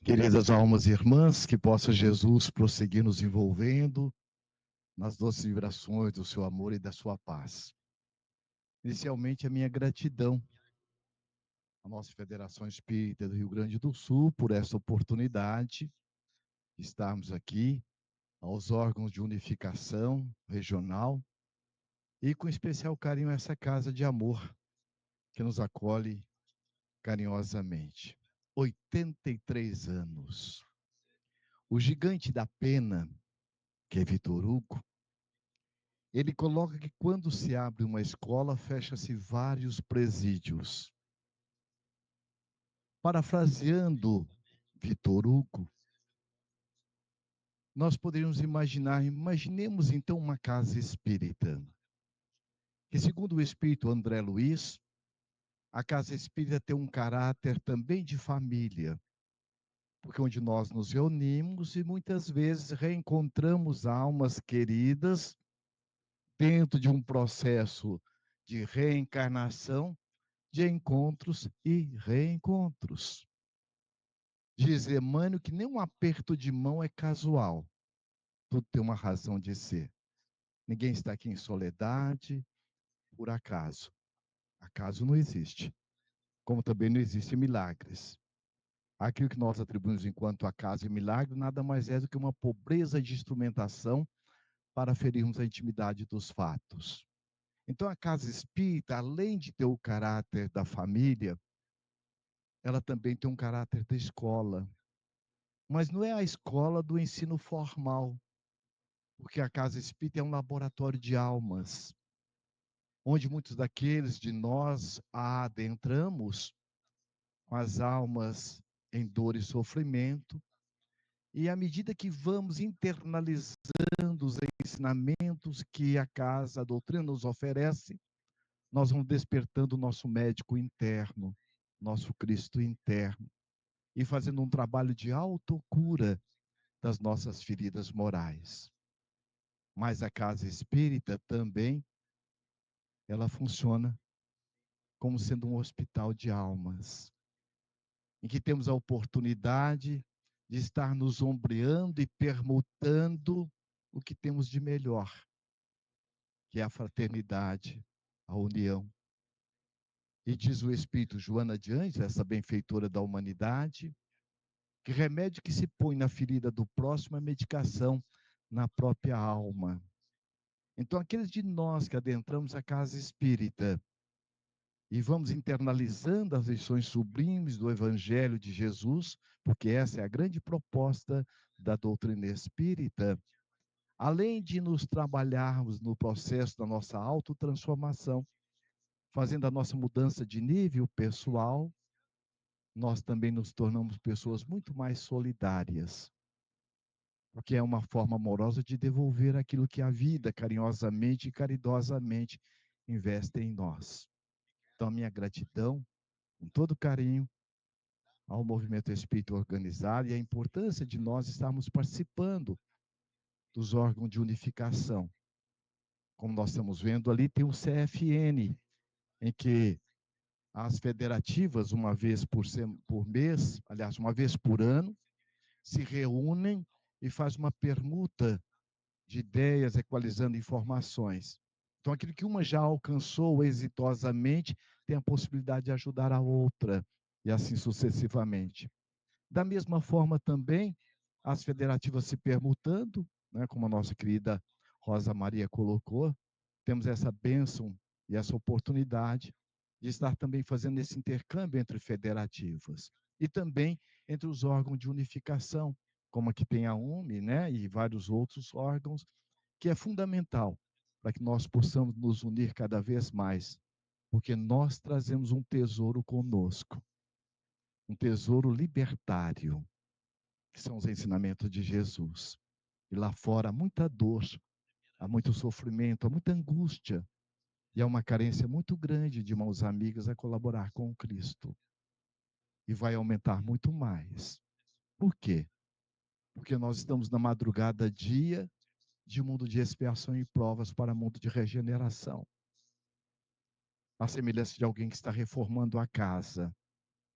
Queridas almas e irmãs, que possa Jesus prosseguir nos envolvendo nas doces vibrações do seu amor e da sua paz. Inicialmente, a minha gratidão à nossa Federação Espírita do Rio Grande do Sul por essa oportunidade de estarmos aqui, aos órgãos de unificação regional e com especial carinho a essa casa de amor que nos acolhe carinhosamente. 83 anos. O gigante da pena, que é Vitor Hugo, ele coloca que quando se abre uma escola, fecha-se vários presídios. Parafraseando Vitor Hugo, nós poderíamos imaginemos então uma casa espírita, que segundo o espírito André Luiz, a casa espírita tem um caráter também de família, porque onde nós nos reunimos e muitas vezes reencontramos almas queridas dentro de um processo de reencarnação, de encontros e reencontros. Diz Emmanuel que nem um aperto de mão é casual. Tudo tem uma razão de ser. Ninguém está aqui em soledade, por acaso. Acaso não existe. Como também não existem milagres. Aquilo que nós atribuímos enquanto acaso e milagre, nada mais é do que uma pobreza de instrumentação para ferirmos a intimidade dos fatos. Então, a casa espírita, além de ter o caráter da família, ela também tem um caráter da escola. Mas não é a escola do ensino formal, porque a casa espírita é um laboratório de almas, onde muitos daqueles de nós a adentramos com as almas em dor e sofrimento, e à medida que vamos internalizando os ensinamentos que a casa, a doutrina nos oferece, nós vamos despertando o nosso médico interno, nosso Cristo interno, e fazendo um trabalho de autocura das nossas feridas morais. Mas a casa espírita também, ela funciona como sendo um hospital de almas, em que temos a oportunidade de estar nos ombreando e permutando o que temos de melhor, que é a fraternidade, a união. E diz o Espírito Joana de Ângeles, essa benfeitora da humanidade, que remédio que se põe na ferida do próximo é medicação na própria alma. Então, aqueles de nós que adentramos a casa espírita e vamos internalizando as lições sublimes do Evangelho de Jesus, porque essa é a grande proposta da doutrina espírita, além de nos trabalharmos no processo da nossa autotransformação, fazendo a nossa mudança de nível pessoal, nós também nos tornamos pessoas muito mais solidárias, porque é uma forma amorosa de devolver aquilo que a vida, carinhosamente e caridosamente, investe em nós. Então, a minha gratidão, com todo carinho, ao movimento espírita organizado e a importância de nós estarmos participando dos órgãos de unificação. Como nós estamos vendo ali, tem o CFN, em que as federativas, uma vez por mês, aliás, uma vez por ano, se reúnem e fazem uma permuta de ideias, equalizando informações. Então, aquilo que uma já alcançou exitosamente, tem a possibilidade de ajudar a outra, e assim sucessivamente. Da mesma forma também, as federativas se permutando, né, como a nossa querida Rosa Maria colocou, temos essa bênção e essa oportunidade de estar também fazendo esse intercâmbio entre federativas e também entre os órgãos de unificação, como aqui tem a UME, né, e vários outros órgãos, que é fundamental para que nós possamos nos unir cada vez mais, porque nós trazemos um tesouro conosco, um tesouro libertário, que são os ensinamentos de Jesus. E lá fora há muita dor, há muito sofrimento, há muita angústia, e há uma carência muito grande de mãos amigas a colaborar com o Cristo. E vai aumentar muito mais. Por quê? Porque nós estamos na madrugada dia de mundo de expiação e provas para mundo de regeneração. A semelhança de alguém que está reformando a casa.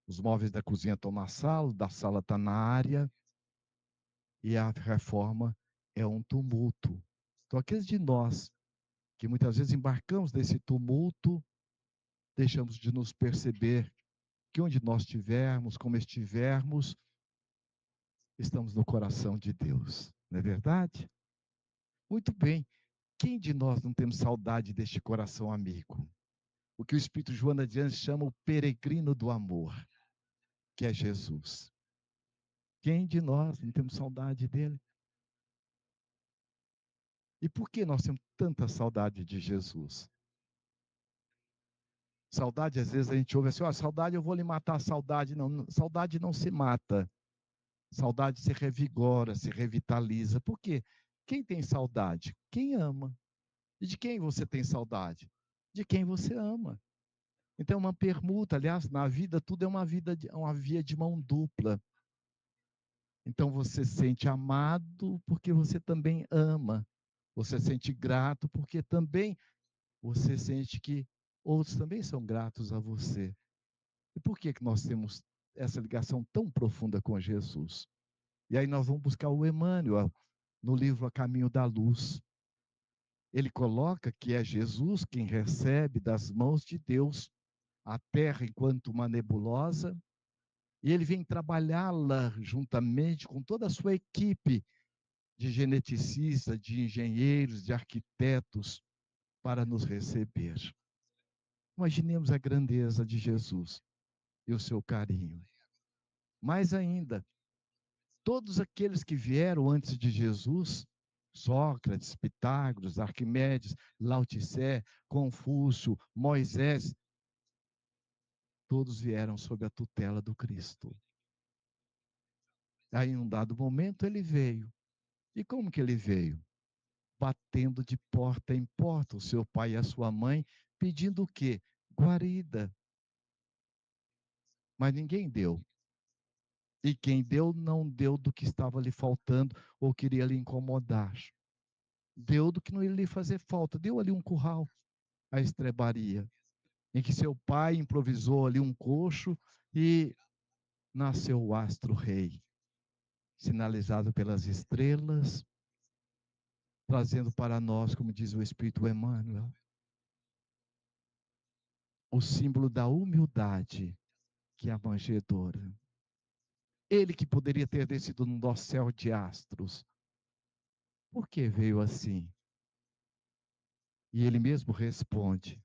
Os móveis da cozinha estão na sala, da sala está na área, e a reforma é um tumulto. Então, aqueles de nós que muitas vezes embarcamos nesse tumulto, deixamos de nos perceber que onde nós estivermos, como estivermos, estamos no coração de Deus. Não é verdade? Muito bem. Quem de nós não temos saudade deste coração amigo? O que o Espírito Joana de Anjos chama o peregrino do amor, que é Jesus. Quem de nós não temos saudade dele? E por que nós temos tanta saudade de Jesus? Saudade, às vezes a gente ouve assim, ó, saudade, eu vou lhe matar a saudade. Não, saudade não se mata. Saudade se revigora, se revitaliza. Por quê? Quem tem saudade? Quem ama. E de quem você tem saudade? De quem você ama. Então, é uma permuta. Aliás, na vida, tudo é uma via de mão dupla. Então, você sente amado porque você também ama. Você sente grato porque também você sente que outros também são gratos a você. E por que nós temos essa ligação tão profunda com Jesus? E aí nós vamos buscar o Emmanuel no livro A Caminho da Luz. Ele coloca que é Jesus quem recebe das mãos de Deus a terra enquanto uma nebulosa, e ele vem trabalhá-la juntamente com toda a sua equipe de geneticistas, de engenheiros, de arquitetos, para nos receber. Imaginemos a grandeza de Jesus e o seu carinho. Mais ainda, todos aqueles que vieram antes de Jesus, Sócrates, Pitágoras, Arquimedes, Lao Tse, Confúcio, Moisés, todos vieram sob a tutela do Cristo. Aí, em um dado momento, ele veio. E como que ele veio? Batendo de porta em porta, o seu pai e a sua mãe, pedindo o quê? Guarida. Mas ninguém deu. E quem deu, não deu do que estava lhe faltando ou queria lhe incomodar. Deu do que não ia lhe fazer falta. Deu ali um curral, a estrebaria, em que seu pai improvisou ali um coxo e nasceu o astro-rei, sinalizado pelas estrelas, trazendo para nós, como diz o Espírito Emmanuel, o símbolo da humildade, que é a manjedoura. Ele que poderia ter descido num dossel de astros, por que veio assim? E ele mesmo responde: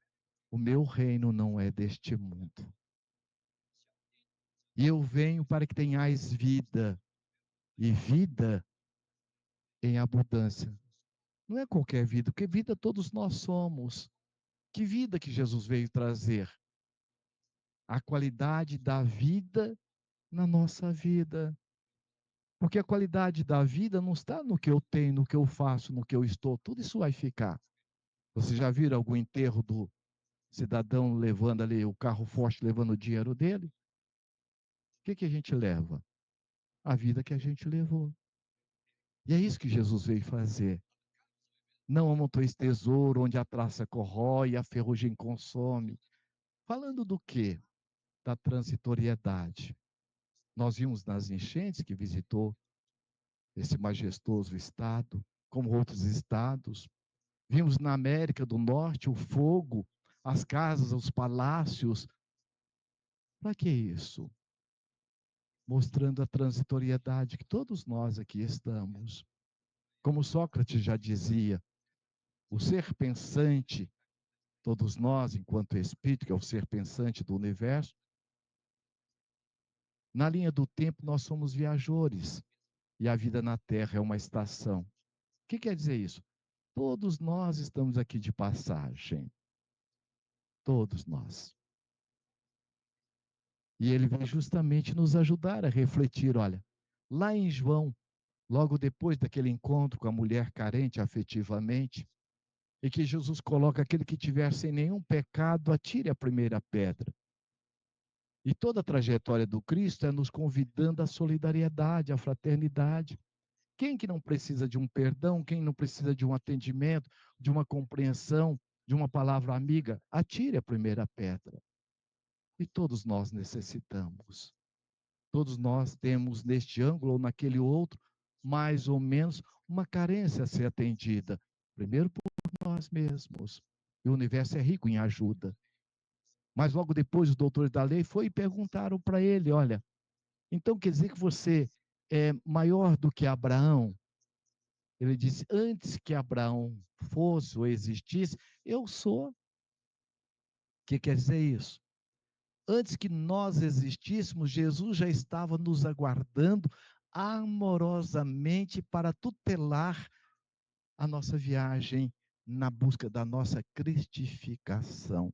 o meu reino não é deste mundo. E eu venho para que tenhais vida, e vida em abundância. Não é qualquer vida, porque vida todos nós somos. Que vida que Jesus veio trazer? A qualidade da vida na nossa vida. Porque a qualidade da vida não está no que eu tenho, no que eu faço, no que eu estou. Tudo isso vai ficar. Você já viu algum enterro do cidadão levando ali o carro forte, levando o dinheiro dele? O que a gente leva? A vida que a gente levou. E é isso que Jesus veio fazer. Não amontoeis tesouro onde a traça corrói e a ferrugem consome. Falando do quê? Da transitoriedade. Nós vimos nas enchentes que visitou esse majestoso estado, como outros estados. Vimos na América do Norte o fogo, as casas, os palácios. Para que isso? Mostrando a transitoriedade que todos nós aqui estamos. Como Sócrates já dizia, o ser pensante, todos nós, enquanto espírito, que é o ser pensante do universo, na linha do tempo nós somos viajores e a vida na Terra é uma estação. O que quer dizer isso? Todos nós estamos aqui de passagem. Todos nós. E ele vem justamente nos ajudar a refletir, olha, lá em João, logo depois daquele encontro com a mulher carente afetivamente, e que Jesus coloca aquele que tiver sem nenhum pecado, atire a primeira pedra. E toda a trajetória do Cristo é nos convidando à solidariedade, à fraternidade. Quem que não precisa de um perdão? Quem não precisa de um atendimento, de uma compreensão, de uma palavra amiga? Atire a primeira pedra. E todos nós necessitamos. Todos nós temos neste ângulo ou naquele outro, mais ou menos, uma carência a ser atendida. Primeiro por nós mesmos. E o universo é rico em ajuda. Mas logo depois os doutores da lei foram e perguntaram para ele, olha, então quer dizer que você é maior do que Abraão? Ele disse, antes que Abraão fosse ou existisse, eu sou. O que quer dizer isso? Antes que nós existíssemos, Jesus já estava nos aguardando amorosamente para tutelar a nossa viagem na busca da nossa cristificação.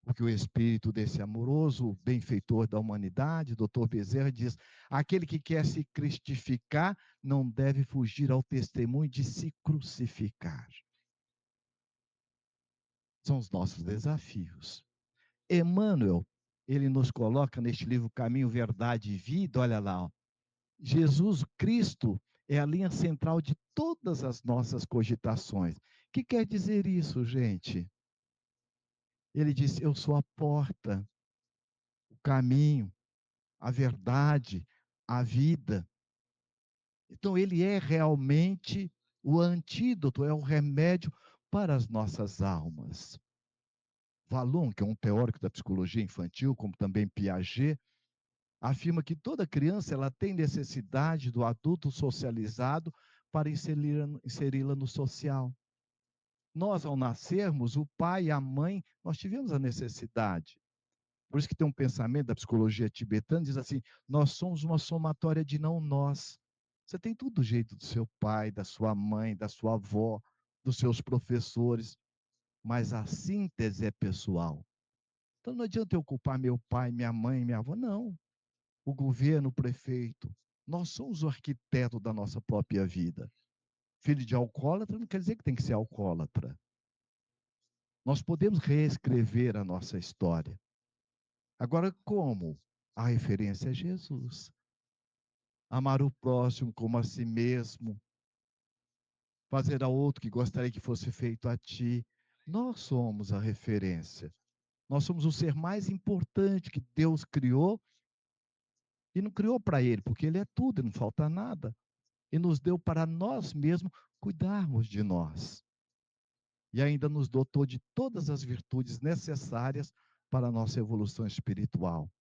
Porque o espírito desse amoroso benfeitor da humanidade, doutor Bezerra, diz: aquele que quer se cristificar não deve fugir ao testemunho de se crucificar. São os nossos desafios. Emmanuel, ele nos coloca neste livro Caminho, Verdade e Vida, olha lá, ó, Jesus Cristo é a linha central de todas as nossas cogitações. O que quer dizer isso, gente? Ele disse: eu sou a porta, o caminho, a verdade, a vida. Então, ele é realmente o antídoto, é o remédio para as nossas almas. Vallon, que é um teórico da psicologia infantil, como também Piaget, afirma que toda criança ela tem necessidade do adulto socializado para inseri-la no social. Nós, ao nascermos, o pai e a mãe, nós tivemos a necessidade. Por isso que tem um pensamento da psicologia tibetana, diz assim, nós somos uma somatória de não nós. Você tem tudo do jeito do seu pai, da sua mãe, da sua avó, dos seus professores, mas a síntese é pessoal. Então não adianta eu culpar meu pai, minha mãe, minha avó, não. O governo, o prefeito. Nós somos o arquiteto da nossa própria vida. Filho de alcoólatra não quer dizer que tem que ser alcoólatra. Nós podemos reescrever a nossa história. Agora, como? A referência é Jesus. Amar o próximo como a si mesmo, fazer a outro que gostaria que fosse feito a ti. Nós somos a referência. Nós somos o ser mais importante que Deus criou e não criou para ele, porque ele é tudo, não falta nada. E nos deu para nós mesmos cuidarmos de nós. E ainda nos dotou de todas as virtudes necessárias para a nossa evolução espiritual.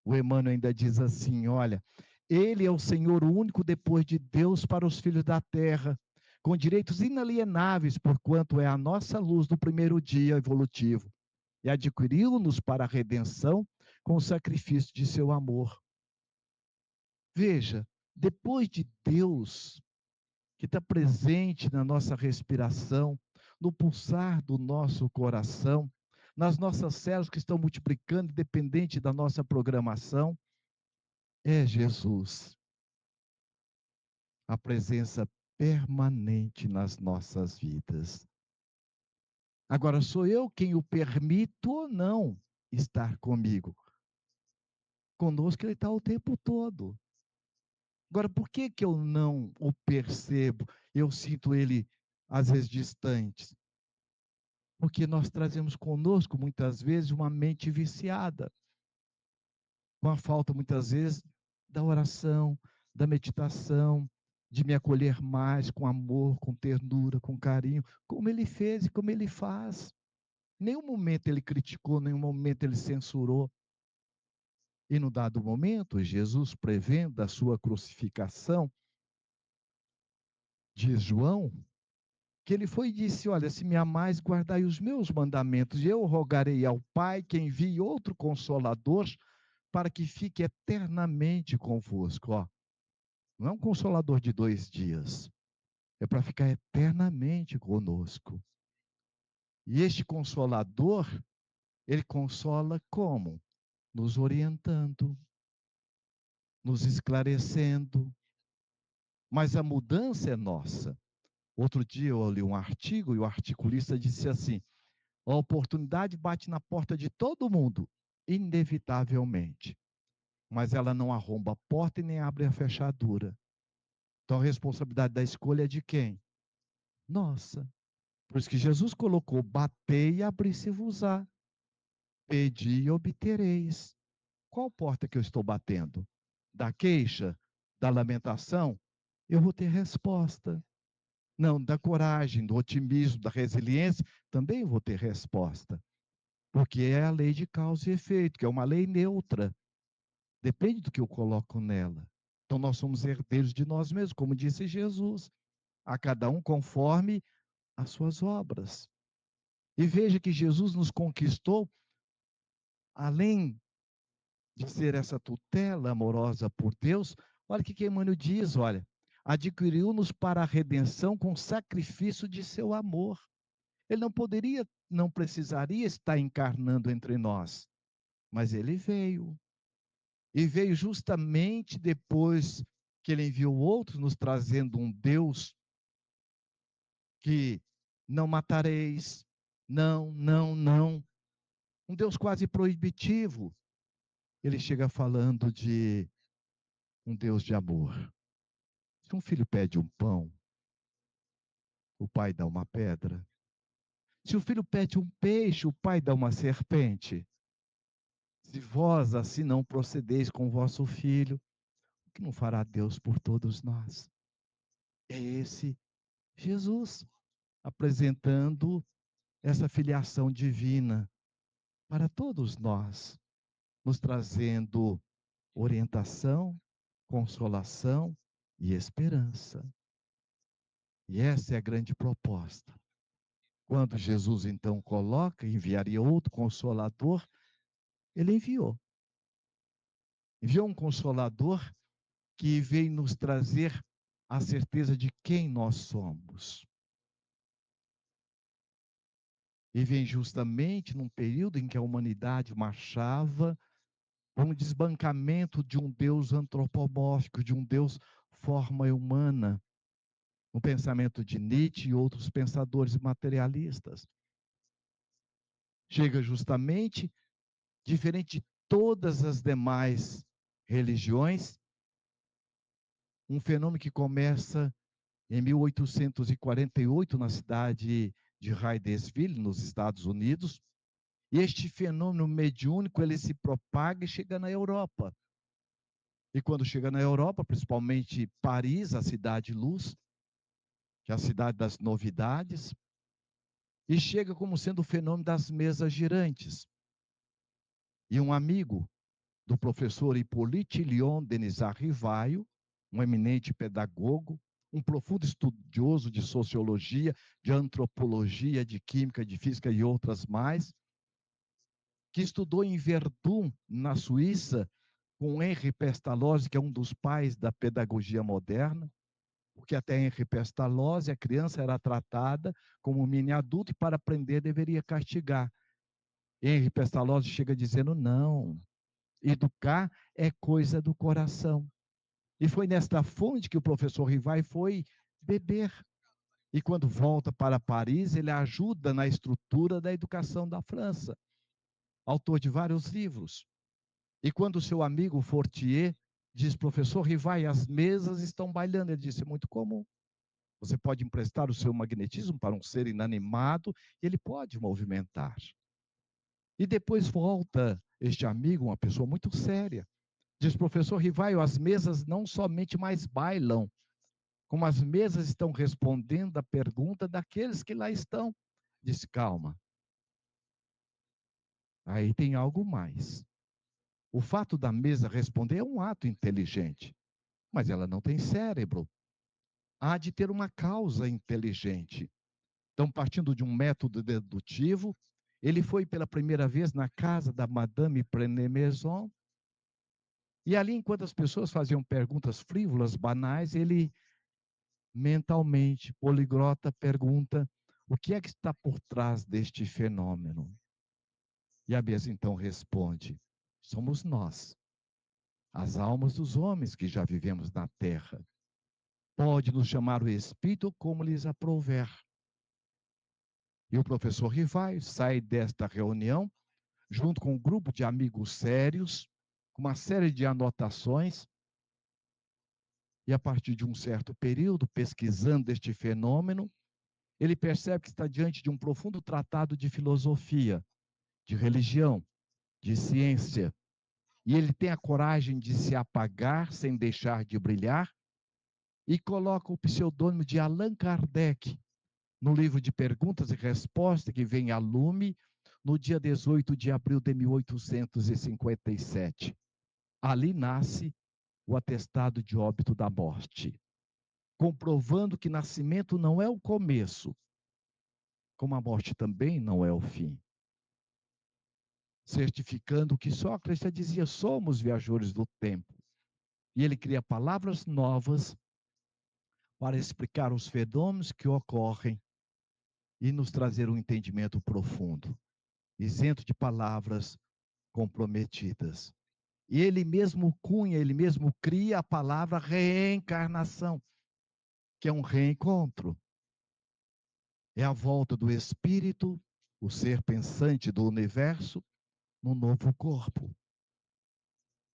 O Emmanuel ainda diz assim, olha, ele é o Senhor único depois de Deus para os filhos da terra, com direitos inalienáveis, porquanto é a nossa luz do primeiro dia evolutivo, e adquiriu-nos para a redenção com o sacrifício de seu amor. Veja, depois de Deus, que está presente na nossa respiração, no pulsar do nosso coração, nas nossas células que estão multiplicando, independente da nossa programação, é Jesus. A presença permanente nas nossas vidas. Agora, sou eu quem o permito ou não estar comigo. Conosco ele está o tempo todo. Agora, por que que eu não o percebo? Eu sinto ele, às vezes, distante. Porque nós trazemos conosco, muitas vezes, uma mente viciada. Com a falta, muitas vezes, da oração, da meditação, de me acolher mais com amor, com ternura, com carinho, como ele fez e como ele faz. Nenhum momento ele criticou, nenhum momento ele censurou. E no dado momento, Jesus, prevendo a sua crucificação, diz João, que ele foi e disse, olha, se me amais, guardai os meus mandamentos, e eu rogarei ao Pai que envie outro Consolador, para que fique eternamente convosco. Ó, não é um Consolador de 2 dias, é para ficar eternamente conosco. E este Consolador, ele consola como? Nos orientando, nos esclarecendo, mas a mudança é nossa. Outro dia eu li um artigo e o articulista disse assim, a oportunidade bate na porta de todo mundo, inevitavelmente, mas ela não arromba a porta e nem abre a fechadura. Então a responsabilidade da escolha é de quem? Nossa. Por isso que Jesus colocou, batei e abri-se-vos-á. Pedi e obtereis. Qual porta que eu estou batendo? Da queixa? Da lamentação? Eu vou ter resposta. Não, da coragem, do otimismo, da resiliência, também eu vou ter resposta. Porque é a lei de causa e efeito, que é uma lei neutra. Depende do que eu coloco nela. Então nós somos herdeiros de nós mesmos, como disse Jesus, a cada um conforme as suas obras. E veja que Jesus nos conquistou, além de ser essa tutela amorosa por Deus, olha o que Emmanuel diz, olha, adquiriu-nos para a redenção com sacrifício de seu amor. Ele não poderia, não precisaria estar encarnando entre nós, mas ele veio. E veio justamente depois que ele enviou outros, nos trazendo um Deus que não matareis, não, não, não. Um Deus quase proibitivo. Ele chega falando de um Deus de amor. Se um filho pede um pão, o pai dá uma pedra. Se o filho pede um peixe, o pai dá uma serpente. Se vós assim não procedeis com o vosso filho, o que não fará Deus por todos nós? É esse Jesus apresentando essa filiação divina para todos nós, nos trazendo orientação, consolação e esperança. E essa é a grande proposta. Quando Jesus então coloca, enviaria outro consolador, ele enviou. Enviou um consolador que veio nos trazer a certeza de quem nós somos. E vem justamente num período em que a humanidade marchava com um desbancamento de um Deus antropomórfico, de um Deus forma humana, no pensamento de Nietzsche e outros pensadores materialistas. Chega justamente, diferente de todas as demais religiões, um fenômeno que começa em 1848 na cidade de Hydesville, nos Estados Unidos, e este fenômeno mediúnico ele se propaga e chega na Europa. E quando chega na Europa, principalmente Paris, a cidade luz, que é a cidade das novidades, e chega como sendo o fenômeno das mesas girantes. E um amigo do professor Hippolyte Lyon Denisard Rivaio, um eminente pedagogo, um profundo estudioso de sociologia, de antropologia, de química, de física e outras mais, que estudou em Verdun, na Suíça, com Henri Pestalozzi, que é um dos pais da pedagogia moderna, porque até Henri Pestalozzi, a criança era tratada como um mini adulto e para aprender deveria castigar. Henri Pestalozzi chega dizendo, não, educar é coisa do coração. E foi nesta fonte que o professor Rivai foi beber. E quando volta para Paris, ele ajuda na estrutura da educação da França, autor de vários livros. E quando o seu amigo Fortier diz, professor Rivai, as mesas estão bailando, ele disse, é muito comum. Você pode emprestar o seu magnetismo para um ser inanimado, e ele pode movimentar. E depois volta este amigo, uma pessoa muito séria, diz, professor Rivaio, as mesas não somente mais bailam, como as mesas estão respondendo à pergunta daqueles que lá estão. Disse, calma. Aí tem algo mais. O fato da mesa responder é um ato inteligente, mas ela não tem cérebro. Há de ter uma causa inteligente. Então, partindo de um método dedutivo, ele foi pela primeira vez na casa da Madame Prenet-Maison, e ali, enquanto as pessoas faziam perguntas frívolas, banais, ele mentalmente, poliglota, pergunta o que é que está por trás deste fenômeno. E a mesa então responde, somos nós, as almas dos homens que já vivemos na terra. Pode nos chamar o Espírito como lhes aprouver. E o professor Rivai sai desta reunião, junto com um grupo de amigos sérios, com uma série de anotações, e a partir de um certo período, pesquisando este fenômeno, ele percebe que está diante de um profundo tratado de filosofia, de religião, de ciência. E ele tem a coragem de se apagar sem deixar de brilhar e coloca o pseudônimo de Allan Kardec no livro de perguntas e respostas que vem a lume no dia 18 de abril de 1857. Ali nasce o atestado de óbito da morte, comprovando que nascimento não é o começo, como a morte também não é o fim. Certificando que Sócrates dizia: somos viajores do tempo. E ele cria palavras novas para explicar os fenômenos que ocorrem e nos trazer um entendimento profundo, isento de palavras comprometidas. E ele mesmo cunha, ele mesmo cria a palavra reencarnação, que é um reencontro. É a volta do espírito, o ser pensante do universo, num novo corpo.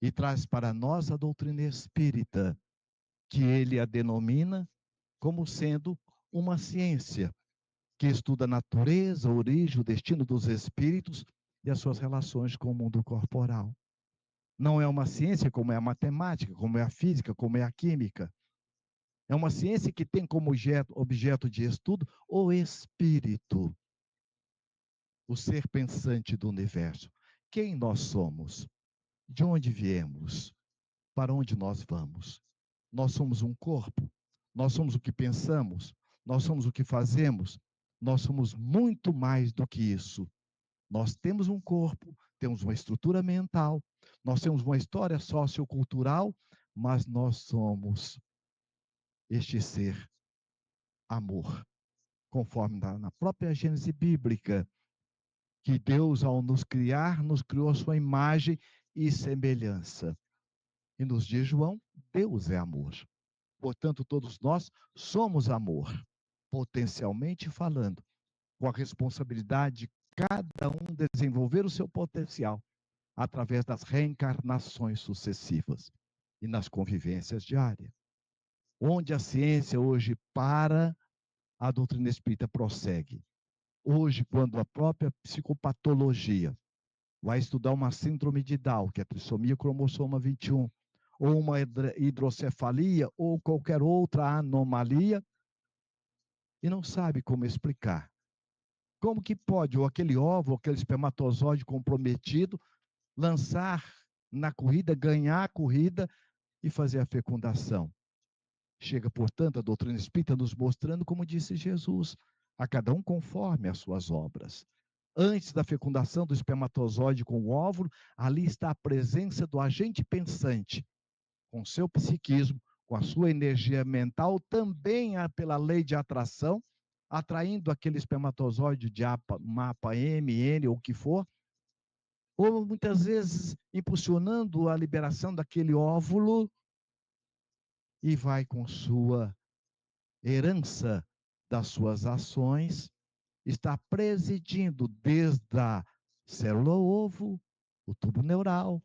E traz para nós a doutrina espírita, que ele a denomina como sendo uma ciência que estuda a natureza, a origem, o destino dos espíritos e as suas relações com o mundo corporal. Não é uma ciência como é a matemática, como é a física, como é a química. É uma ciência que tem como objeto de estudo o espírito, o ser pensante do universo. Quem nós somos? De onde viemos? Para onde nós vamos? Nós somos um corpo, nós somos o que pensamos, nós somos o que fazemos, nós somos muito mais do que isso. Nós temos um corpo, temos uma estrutura mental, nós temos uma história sociocultural, mas nós somos este ser, amor, conforme na própria Gênese bíblica, que Deus, ao nos criar, nos criou a sua imagem e semelhança. E nos diz João, Deus é amor. Portanto, todos nós somos amor, potencialmente falando, com a responsabilidade de cada um desenvolver o seu potencial através das reencarnações sucessivas e nas convivências diárias. Onde a ciência hoje para, a doutrina espírita prossegue. Hoje, quando a própria psicopatologia vai estudar uma síndrome de Down, que é a trissomia cromossoma 21, ou uma hidrocefalia, ou qualquer outra anomalia, e não sabe como explicar. Como que pode, ou aquele óvulo, aquele espermatozoide comprometido, lançar na corrida, ganhar a corrida e fazer a fecundação? Chega, portanto, a doutrina espírita nos mostrando, como disse Jesus, a cada um conforme as suas obras. Antes da fecundação do espermatozoide com o óvulo, ali está a presença do agente pensante, com seu psiquismo, com a sua energia mental, também pela lei de atração, atraindo aquele espermatozoide de mapa M, N ou o que for, ou muitas vezes impulsionando a liberação daquele óvulo e vai com sua herança das suas ações, está presidindo desde a célula ovo, o tubo neural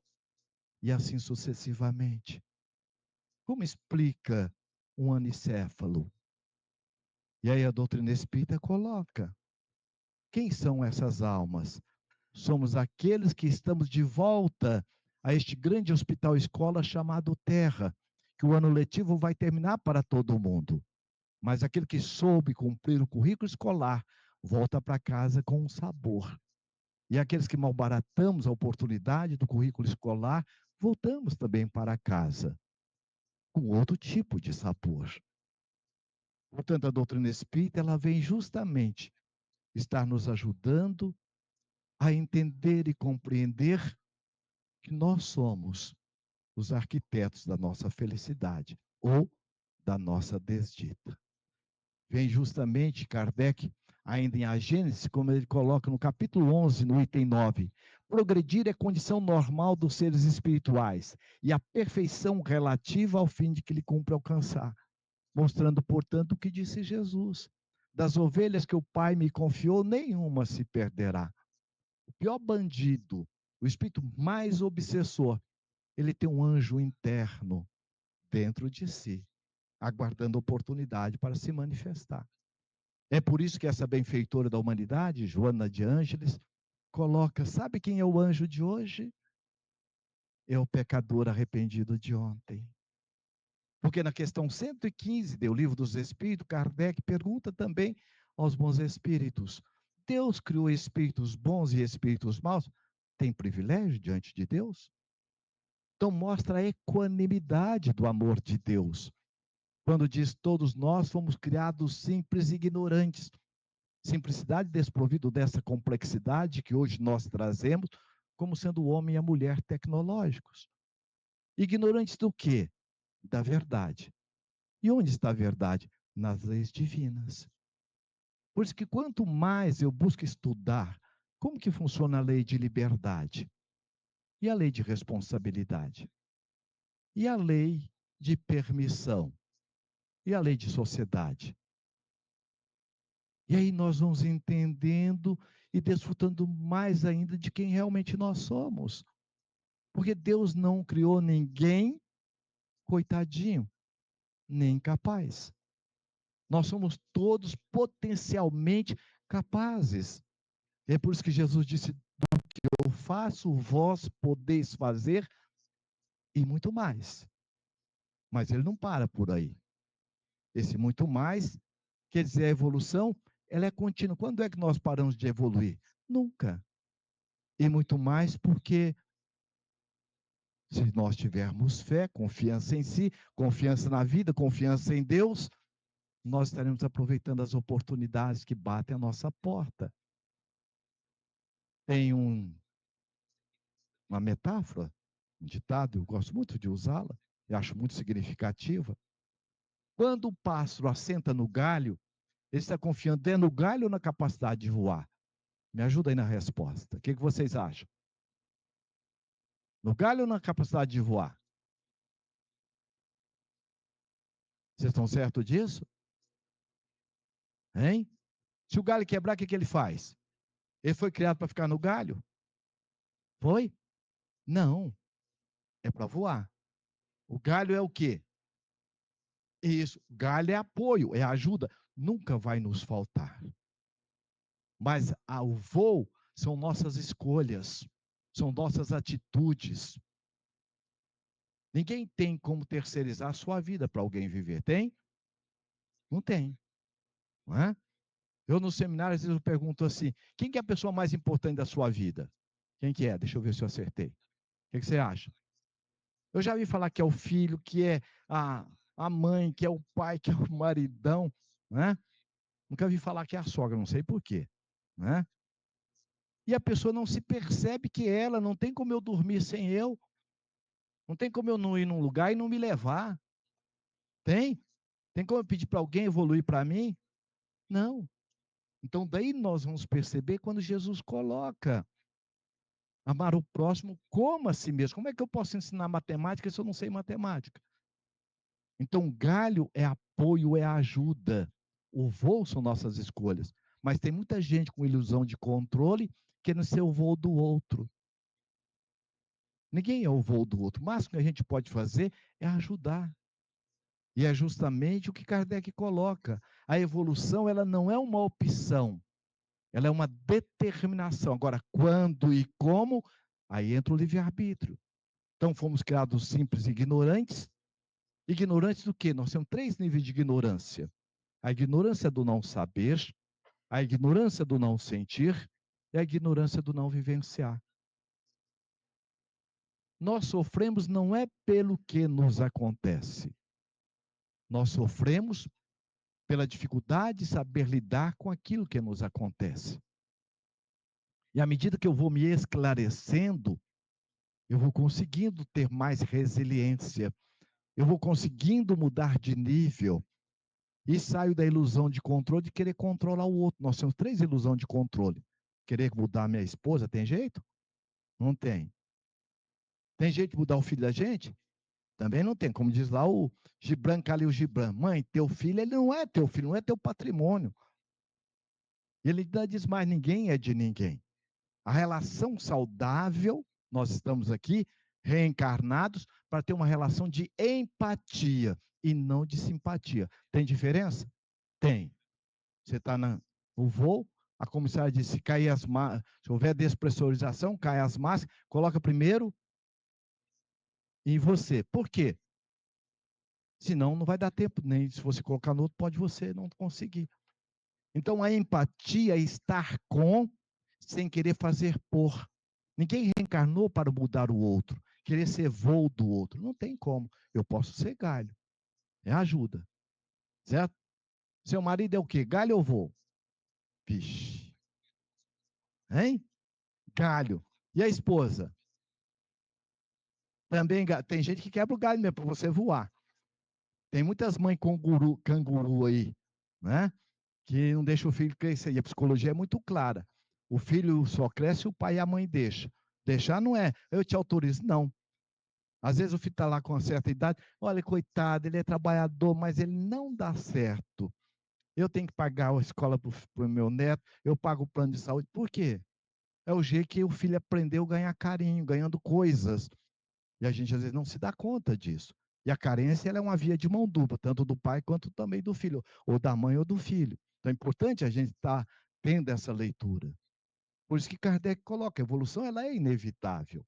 e assim sucessivamente. Como explica um anicéfalo? E aí a doutrina espírita coloca: quem são essas almas? Somos aqueles que estamos de volta a este grande hospital escola chamado Terra, que o ano letivo vai terminar para todo mundo. Mas aquele que soube cumprir o currículo escolar volta para casa com um sabor. E aqueles que malbaratamos a oportunidade do currículo escolar, voltamos também para casa com outro tipo de sabor. Portanto, a doutrina espírita, ela vem justamente estar nos ajudando a entender e compreender que nós somos os arquitetos da nossa felicidade ou da nossa desdita. Vem justamente Kardec, ainda em A Gênese, como ele coloca no capítulo 11, no item 9, progredir é condição normal dos seres espirituais e a perfeição relativa ao fim de que ele cumpre alcançar. Mostrando, portanto, o que disse Jesus: das ovelhas que o Pai me confiou, nenhuma se perderá. O pior bandido, o espírito mais obsessor, ele tem um anjo interno dentro de si, aguardando oportunidade para se manifestar. É por isso que essa benfeitora da humanidade, Joana de Ângeles, coloca, sabe quem é o anjo de hoje? É o pecador arrependido de ontem. Porque na questão 115 do Livro dos Espíritos, Kardec pergunta também aos bons espíritos: Deus criou espíritos bons e espíritos maus? Tem privilégio diante de Deus? Então mostra a equanimidade do amor de Deus. Quando diz todos nós fomos criados simples e ignorantes. Simplicidade desprovido dessa complexidade que hoje nós trazemos como sendo o homem e a mulher tecnológicos. Ignorantes do quê? Da verdade. E onde está a verdade? Nas leis divinas. Por isso que quanto mais eu busco estudar como que funciona a lei de liberdade, e a lei de responsabilidade, e a lei de permissão, e a lei de sociedade. E aí nós vamos entendendo e desfrutando mais ainda de quem realmente nós somos. Porque Deus não criou ninguém coitadinho, nem capaz. Nós somos todos potencialmente capazes. É por isso que Jesus disse: eu faço, vós podeis fazer e muito mais. Mas ele não para por aí. Esse muito mais, quer dizer, a evolução, ela é contínua. Quando é que nós paramos de evoluir? Nunca. E muito mais porque se nós tivermos fé, confiança em si, confiança na vida, confiança em Deus, nós estaremos aproveitando as oportunidades que batem à nossa porta. Tem uma metáfora, um ditado, eu gosto muito de usá-la, eu acho muito significativa. Quando o pássaro assenta no galho, ele está confiando é no galho ou na capacidade de voar? Me ajuda aí na resposta. O que vocês acham? No galho ou na capacidade de voar? Vocês estão certos disso? Hein? Se o galho quebrar, o que ele faz? Ele foi criado para ficar no galho? Foi? Não. É para voar. O galho é o quê? Isso. Galho é apoio, é ajuda. Nunca vai nos faltar. Mas o voo são nossas escolhas, são nossas atitudes. Ninguém tem como terceirizar a sua vida para alguém viver. Tem? Não tem. Não é? Eu no seminário, às vezes eu pergunto assim, quem que é a pessoa mais importante da sua vida? Quem que é? Deixa eu ver se eu acertei. O que você acha? Eu já vi falar que é o filho, que é a mãe, que é o pai, que é o maridão, né? Nunca vi falar que é a sogra, não sei por quê, né? E a pessoa não se percebe que ela não tem como eu dormir sem eu, não tem como eu não ir num lugar e não me levar. Tem? Tem como eu pedir para alguém evoluir para mim? Não. Então daí nós vamos perceber quando Jesus coloca amar o próximo como a si mesmo. Como é que eu posso ensinar matemática se eu não sei matemática? Então, galho é apoio, é ajuda. O voo são nossas escolhas. Mas tem muita gente com ilusão de controle querendo ser o voo do outro. Ninguém é o voo do outro. O máximo que a gente pode fazer é ajudar. E é justamente o que Kardec coloca. A evolução, ela não é uma opção. Ela é uma determinação. Agora, quando e como, aí entra o livre-arbítrio. Então, fomos criados simples e ignorantes. Ignorantes do quê? Nós temos 3 níveis de ignorância. A ignorância do não saber, a ignorância do não sentir e a ignorância do não vivenciar. Nós sofremos não é pelo que nos acontece. Nós sofremos pela dificuldade de saber lidar com aquilo que nos acontece. E à medida que eu vou me esclarecendo, eu vou conseguindo ter mais resiliência, eu vou conseguindo mudar de nível e saio da ilusão de controle de querer controlar o outro. Nós temos 3 ilusões de controle. Querer mudar minha esposa, tem jeito? Não tem. Tem jeito de mudar o filho da gente? Também não tem. Como diz lá o Gibran Khalil Gibran, mãe, teu filho, ele não é teu filho, não é teu patrimônio. Ele ainda diz mais, ninguém é de ninguém. A relação saudável, nós estamos aqui reencarnados para ter uma relação de empatia e não de simpatia. Tem diferença? Tem. Você está no voo, A comissária disse, se houver despressurização, cai as máscaras, coloca primeiro em você. Por quê? Senão não vai dar tempo, nem se você colocar no outro, pode você não conseguir. Então a empatia é estar com, sem querer fazer por. Ninguém reencarnou para mudar o outro, querer ser voo do outro. Não tem como. Eu posso ser galho. É ajuda. Certo? Seu marido é o quê? Galho ou voo? Vixe. Hein? Galho. E a esposa? Também tem gente que quebra o galho mesmo para você voar. Tem muitas mães canguru aí, né? Que não deixa o filho crescer. E a psicologia é muito clara. O filho só cresce, o pai e a mãe deixam. Deixar não é, eu te autorizo, não. Às vezes o filho está lá com uma certa idade, olha, coitado, ele é trabalhador, mas ele não dá certo. Eu tenho que pagar a escola para o meu neto, eu pago o plano de saúde. Por quê? É o jeito que o filho aprendeu a ganhar carinho, ganhando coisas. E a gente às vezes não se dá conta disso. E a carência ela é uma via de mão dupla, tanto do pai quanto também do filho, ou da mãe ou do filho. Então é importante a gente estar tendo essa leitura. Por isso que Kardec coloca, a evolução ela é inevitável.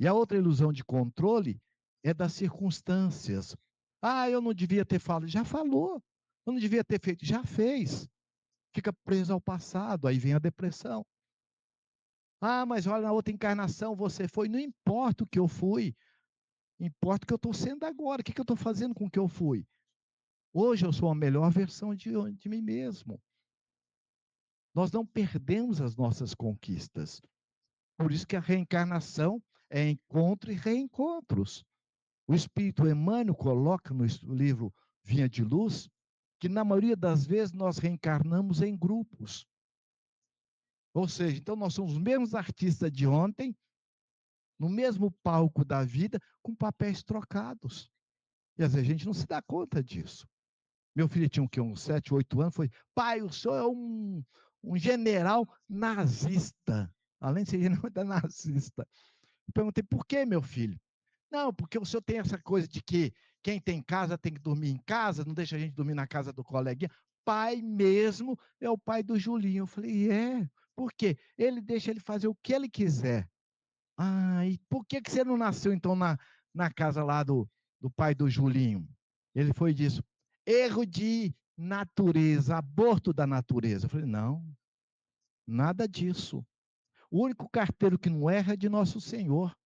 E a outra ilusão de controle é das circunstâncias. Ah, eu não devia ter falado. Já falou. Eu não devia ter feito. Já fez. Fica preso ao passado. Aí vem a depressão. Ah, mas olha, na outra encarnação você foi. Não importa o que eu fui. Importa o que eu estou sendo agora. O que eu estou fazendo com o que eu fui. Hoje eu sou a melhor versão de mim mesmo. Nós não perdemos as nossas conquistas. Por isso que a reencarnação é encontro e reencontros. O Espírito Emmanuel coloca no livro Vinha de Luz que na maioria das vezes nós reencarnamos em grupos. Ou seja, então nós somos os mesmos artistas de ontem, no mesmo palco da vida, com papéis trocados. E às vezes a gente não se dá conta disso. Meu filho tinha uns 7, 8 anos, foi, pai, o senhor é um general nazista. Além de ser general, é nazista. Eu perguntei, por que, meu filho? Não, porque o senhor tem essa coisa de que quem tem casa tem que dormir em casa, não deixa a gente dormir na casa do coleguinha. Pai mesmo é o pai do Julinho. Eu falei, por quê? Ele deixa ele fazer o que ele quiser. Ah, e por que você não nasceu então na casa lá do pai do Julinho? Ele foi disso, erro de natureza, aborto da natureza. Eu falei, não, nada disso. O único carteiro que não erra é de Nosso Senhor.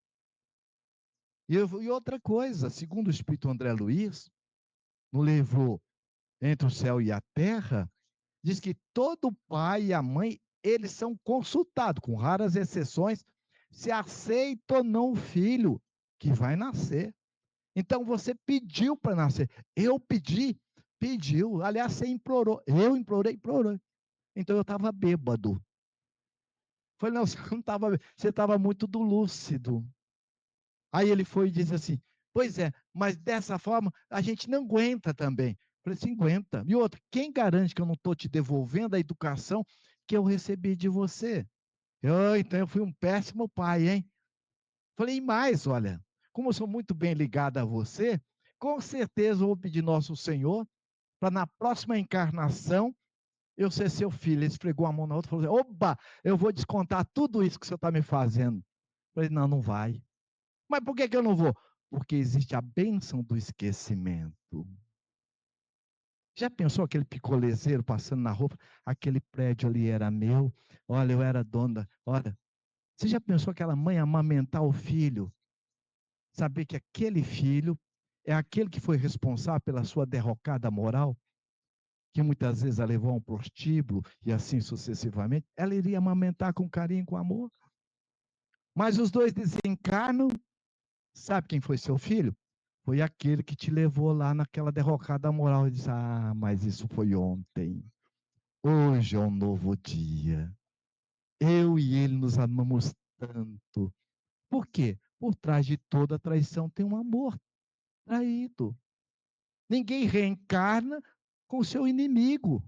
E outra coisa, segundo o Espírito André Luiz, no livro Entre o Céu e a Terra, diz que todo pai e a mãe, eles são consultados, com raras exceções, se aceita ou não o filho que vai nascer. Então você pediu para nascer. Eu pedi, pediu. Aliás, você implorou. Eu implorei, implorou. Então eu estava bêbado. Falei, não, você não estava, você estava muito do lúcido. Aí ele foi e disse assim, pois é, mas dessa forma a gente não aguenta também. Eu falei assim, aguenta. E outra, quem garante que eu não estou te devolvendo a educação que eu recebi de você? Então eu fui um péssimo pai, hein? Falei, e mais, olha, como eu sou muito bem ligado a você, com certeza eu vou pedir Nosso Senhor para na próxima encarnação eu ser seu filho. Ele esfregou a mão na outra e falou assim, oba, eu vou descontar tudo isso que o senhor está me fazendo. Eu falei, não, não vai. Mas por que que eu não vou? Porque existe a bênção do esquecimento. Já pensou aquele picolezeiro passando na rua? Aquele prédio ali era meu. Olha, eu era dona. Olha, você já pensou aquela mãe amamentar o filho? Saber que aquele filho é aquele que foi responsável pela sua derrocada moral? Que muitas vezes a levou a um prostíbulo e assim sucessivamente. Ela iria amamentar com carinho, com amor. Mas os dois desencarnam. Sabe quem foi seu filho? Foi aquele que te levou lá naquela derrocada moral e disse: ah, mas isso foi ontem. Hoje é um novo dia. Eu e ele nos amamos tanto. Por quê? Por trás de toda traição tem um amor traído. Ninguém reencarna com o seu inimigo.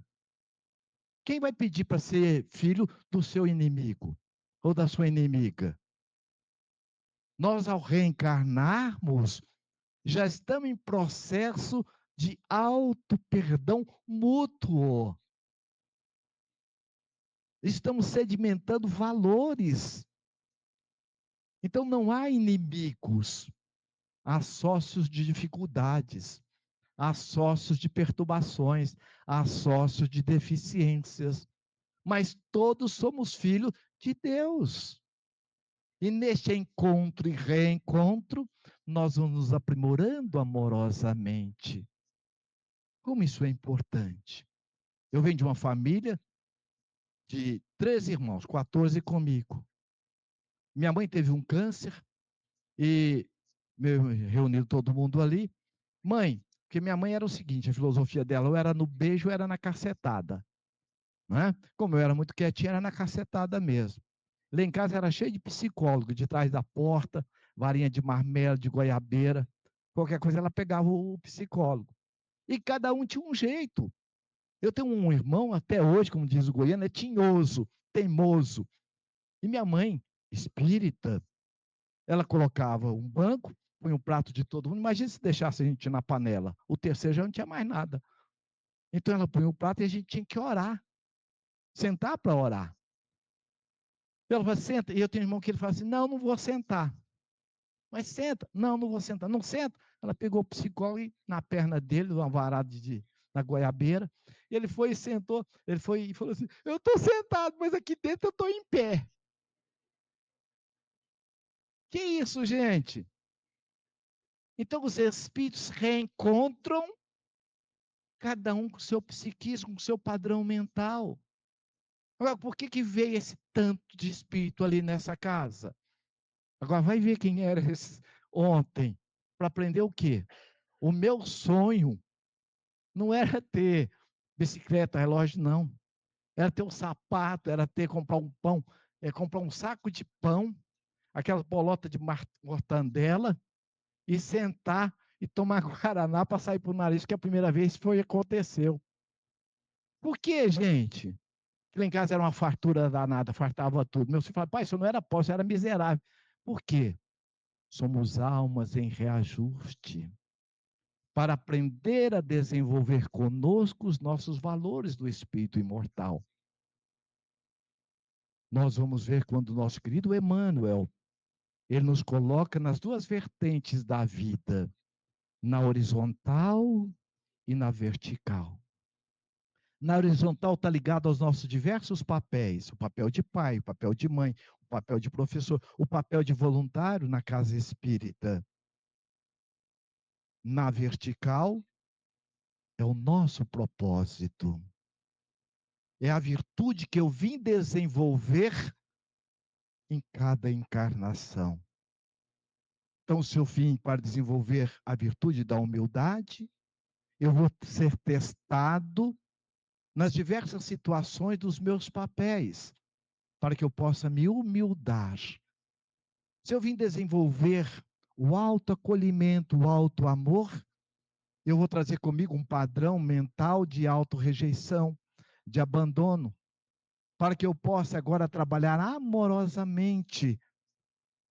Quem vai pedir para ser filho do seu inimigo ou da sua inimiga? Nós, ao reencarnarmos, já estamos em processo de auto-perdão mútuo. Estamos sedimentando valores. Então não há inimigos, há sócios de dificuldades, há sócios de perturbações, há sócios de deficiências, mas todos somos filhos de Deus. E neste encontro e reencontro, nós vamos nos aprimorando amorosamente. Como isso é importante? Eu venho de uma família de 13 irmãos, 14 comigo. Minha mãe teve um câncer e reuniu todo mundo ali. Mãe, porque minha mãe era o seguinte, a filosofia dela, ou era no beijo ou era na cacetada. Né? Como eu era muito quietinho, era na cacetada mesmo. Lá em casa era cheio de psicólogo, de trás da porta, varinha de marmelo, de goiabeira. Qualquer coisa ela pegava o psicólogo. E cada um tinha um jeito. Eu tenho um irmão, até hoje, como diz o goiano, é tinhoso, teimoso. E minha mãe, espírita, ela colocava um banco, punha um prato de todo mundo. Imagina se deixasse a gente na panela. O terceiro já não tinha mais nada. Então ela punha o prato e a gente tinha que orar. Sentar para orar. Ela falou, senta. E eu tenho um irmão que ele fala assim, não, não vou sentar. Mas senta. Não, não vou sentar. Não senta. Ela pegou o psicólogo e, na perna dele, uma varada na goiabeira. E ele foi e sentou. Ele foi e falou assim, eu estou sentado, mas aqui dentro eu estou em pé. Que isso, gente? Então os espíritos reencontram cada um com o seu psiquismo, com o seu padrão mental. Agora, por que veio esse tanto de espírito ali nessa casa? Agora vai ver quem era esse ontem. Para aprender o quê? O meu sonho não era ter bicicleta, relógio, não. Era ter um sapato, era ter comprar um pão, comprar um saco de pão, aquela bolota de mortandela, e sentar e tomar guaraná para sair para o nariz, que a primeira vez foi aconteceu. Por que, gente? Que lá em casa era uma fartura danada, fartava tudo. Meu filho fala, pai, isso não era pobre, isso era miserável. Por quê? Somos almas em reajuste para aprender a desenvolver conosco os nossos valores do espírito imortal. Nós vamos ver quando o nosso querido Emmanuel, ele nos coloca nas duas vertentes da vida, na horizontal e na vertical. Na horizontal está ligado aos nossos diversos papéis, o papel de pai, o papel de mãe, o papel de professor, o papel de voluntário na casa espírita. Na vertical é o nosso propósito. É a virtude que eu vim desenvolver em cada encarnação. Então, se eu vim para desenvolver a virtude da humildade, eu vou ser testado nas diversas situações dos meus papéis, para que eu possa me humildar. Se eu vim desenvolver o autoacolhimento, o autoamor, eu vou trazer comigo um padrão mental de autorrejeição, de abandono, para que eu possa agora trabalhar amorosamente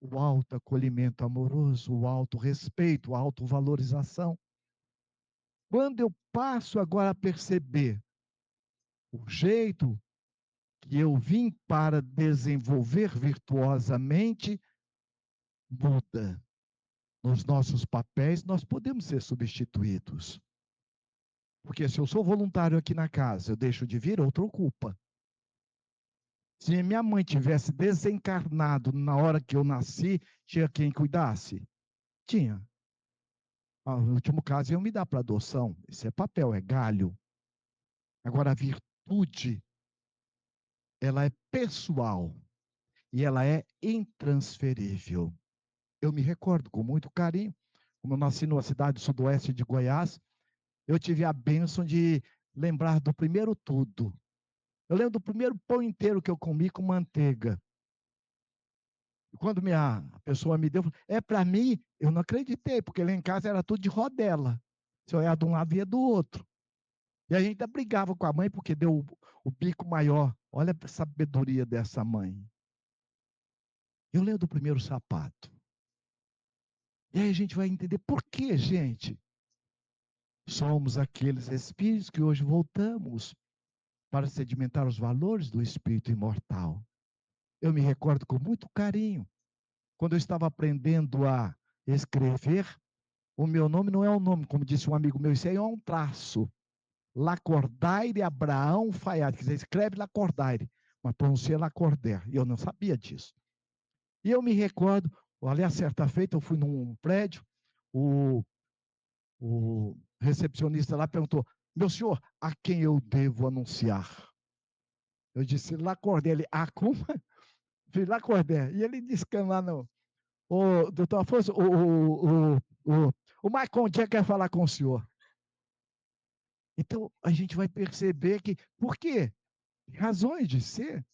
o autoacolhimento amoroso, o autorrespeito, a autovalorização. Quando eu passo agora a perceber o jeito que eu vim para desenvolver virtuosamente, muda. Nos nossos papéis, nós podemos ser substituídos. Porque se eu sou voluntário aqui na casa, eu deixo de vir, outra ocupa. Se minha mãe tivesse desencarnado na hora que eu nasci, tinha quem cuidasse? Tinha. No último caso, iam me dar para adoção. Isso é papel, é galho. Agora, a virtude, ela é pessoal e ela é intransferível. Eu me recordo com muito carinho, como eu nasci numa cidade do sudoeste de Goiás, eu tive a bênção de lembrar do primeiro tudo. Eu lembro do primeiro pão inteiro que eu comi com manteiga. E quando a pessoa me deu, é para mim, eu não acreditei, porque lá em casa era tudo de rodela. Se eu olhar de um lado, via do outro. E a gente ainda brigava com a mãe porque deu o bico maior. Olha a sabedoria dessa mãe. Eu lembro do primeiro sapato. E aí a gente vai entender por que, gente, somos aqueles espíritos que hoje voltamos para sedimentar os valores do espírito imortal. Eu me recordo com muito carinho, quando eu estava aprendendo a escrever, o meu nome não é um nome, como disse um amigo meu, isso aí é um traço. Lacordaire Abraão Fayad, quer dizer, escreve Lacordaire, mas pronuncia Lacordaire, e eu não sabia disso. E eu me recordo, aliás, certa feita, eu fui num prédio, o, o recepcionista lá perguntou, meu senhor, a quem eu devo anunciar? Eu disse, Lacordaire. Ele, como? Fiz Lacordaire. E ele disse que lá no, o doutor Afonso, o Michael Jackson quer falar com o senhor. Então, a gente vai perceber que, por quê? Razões de ser.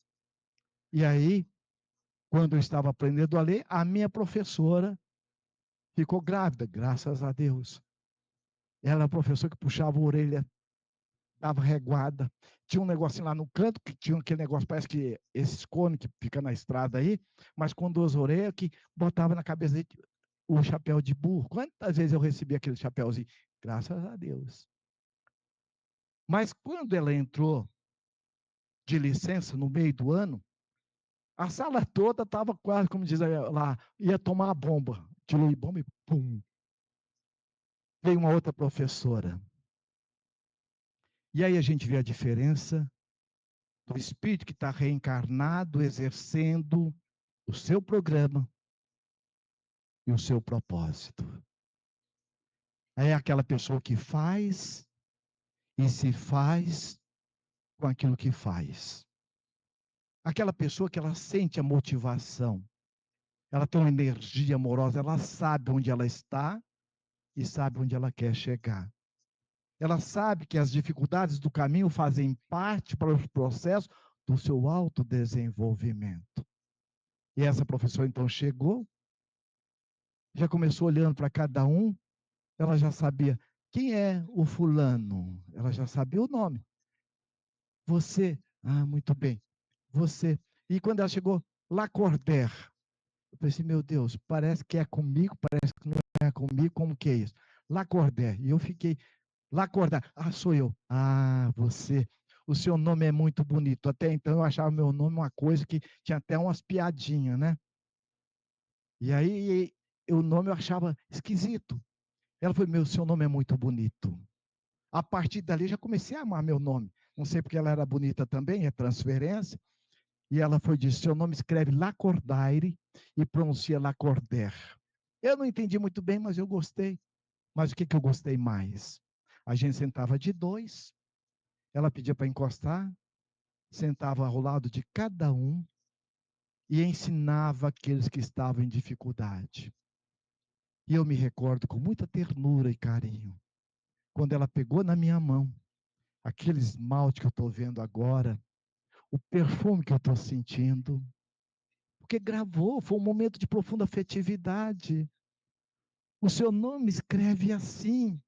E aí, quando eu estava aprendendo a ler, a minha professora ficou grávida, graças a Deus. Ela era a professora que puxava a orelha, dava reguada. Tinha um negocinho lá no canto, que tinha aquele negócio, parece que esses cones que fica na estrada aí, mas com duas orelhas, que botava na cabeça dele o chapéu de burro. Quantas vezes eu recebi aquele chapéuzinho? Graças a Deus. Mas quando ela entrou de licença no meio do ano, a sala toda estava quase, como diz lá, ia tomar a bomba. Tirou a bomba e pum. Veio uma outra professora. E aí a gente vê a diferença do espírito que está reencarnado, exercendo o seu programa e o seu propósito. É aquela pessoa que faz e se faz com aquilo que faz. Aquela pessoa que ela sente a motivação, ela tem uma energia amorosa, ela sabe onde ela está e sabe onde ela quer chegar. Ela sabe que as dificuldades do caminho fazem parte para o processo do seu autodesenvolvimento. E essa professora então chegou, já começou olhando para cada um, ela já sabia quem é o fulano, ela já sabia o nome. Você, muito bem, você. E quando ela chegou, Lacordaire, eu pensei, meu Deus, parece que é comigo, parece que não é comigo, como que é isso? Lacordaire. E eu fiquei, Lacordaire, sou eu. Você. O seu nome é muito bonito. Até então eu achava meu nome uma coisa que tinha até umas piadinhas, né? E aí o nome eu achava esquisito. Ela falou, seu nome é muito bonito. A partir dali já comecei a amar meu nome. Não sei porque ela era bonita também, é transferência. E ela foi disse, seu nome escreve Lacordaire e pronuncia Lacordaire. Eu não entendi muito bem, mas eu gostei. Mas o que eu gostei mais? A gente sentava de dois, ela pedia para encostar, sentava ao lado de cada um e ensinava aqueles que estavam em dificuldade. E eu me recordo com muita ternura e carinho, quando ela pegou na minha mão, aquele esmalte que eu estou vendo agora, o perfume que eu estou sentindo, porque gravou, foi um momento de profunda afetividade. O seu nome escreve assim.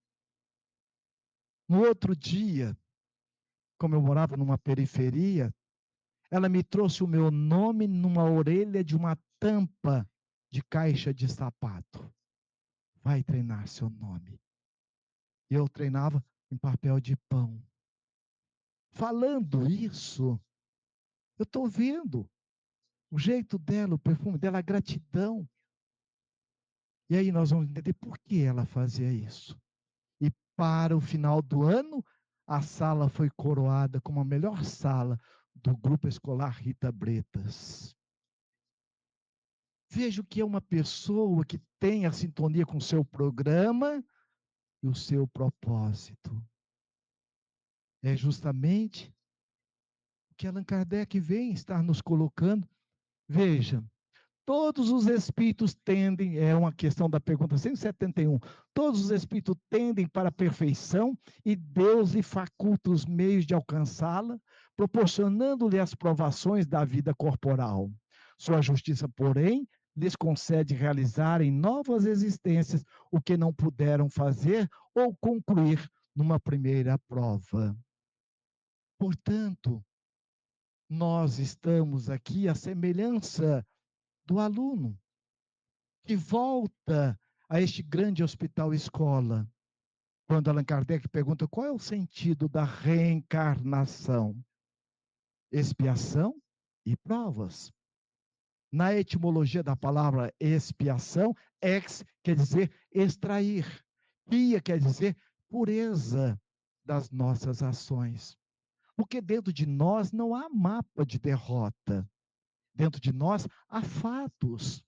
No outro dia, como eu morava numa periferia, ela me trouxe o meu nome numa orelha de uma tampa de caixa de sapato. Vai treinar seu nome. E eu treinava em papel de pão. Falando isso, eu estou vendo o jeito dela, o perfume dela, a gratidão. E aí nós vamos entender por que ela fazia isso. E para o final do ano, a sala foi coroada como a melhor sala do grupo escolar Rita Bretas. Vejo que é uma pessoa que tem a sintonia com o seu programa e o seu propósito. É justamente o que Allan Kardec vem estar nos colocando. Veja, todos os espíritos tendem, é uma questão da pergunta 171, todos os espíritos tendem para a perfeição e Deus lhe faculta os meios de alcançá-la, proporcionando-lhe as provações da vida corporal. Sua justiça, porém, lhes concede realizar em novas existências o que não puderam fazer ou concluir numa primeira prova. Portanto, nós estamos aqui à semelhança do aluno que volta a este grande hospital escola, quando Allan Kardec pergunta qual é o sentido da reencarnação. expiação e provas. Na etimologia da palavra expiação, ex quer dizer extrair, pia quer dizer pureza das nossas ações. Porque dentro de nós não há mapa de derrota, dentro de nós há fatos.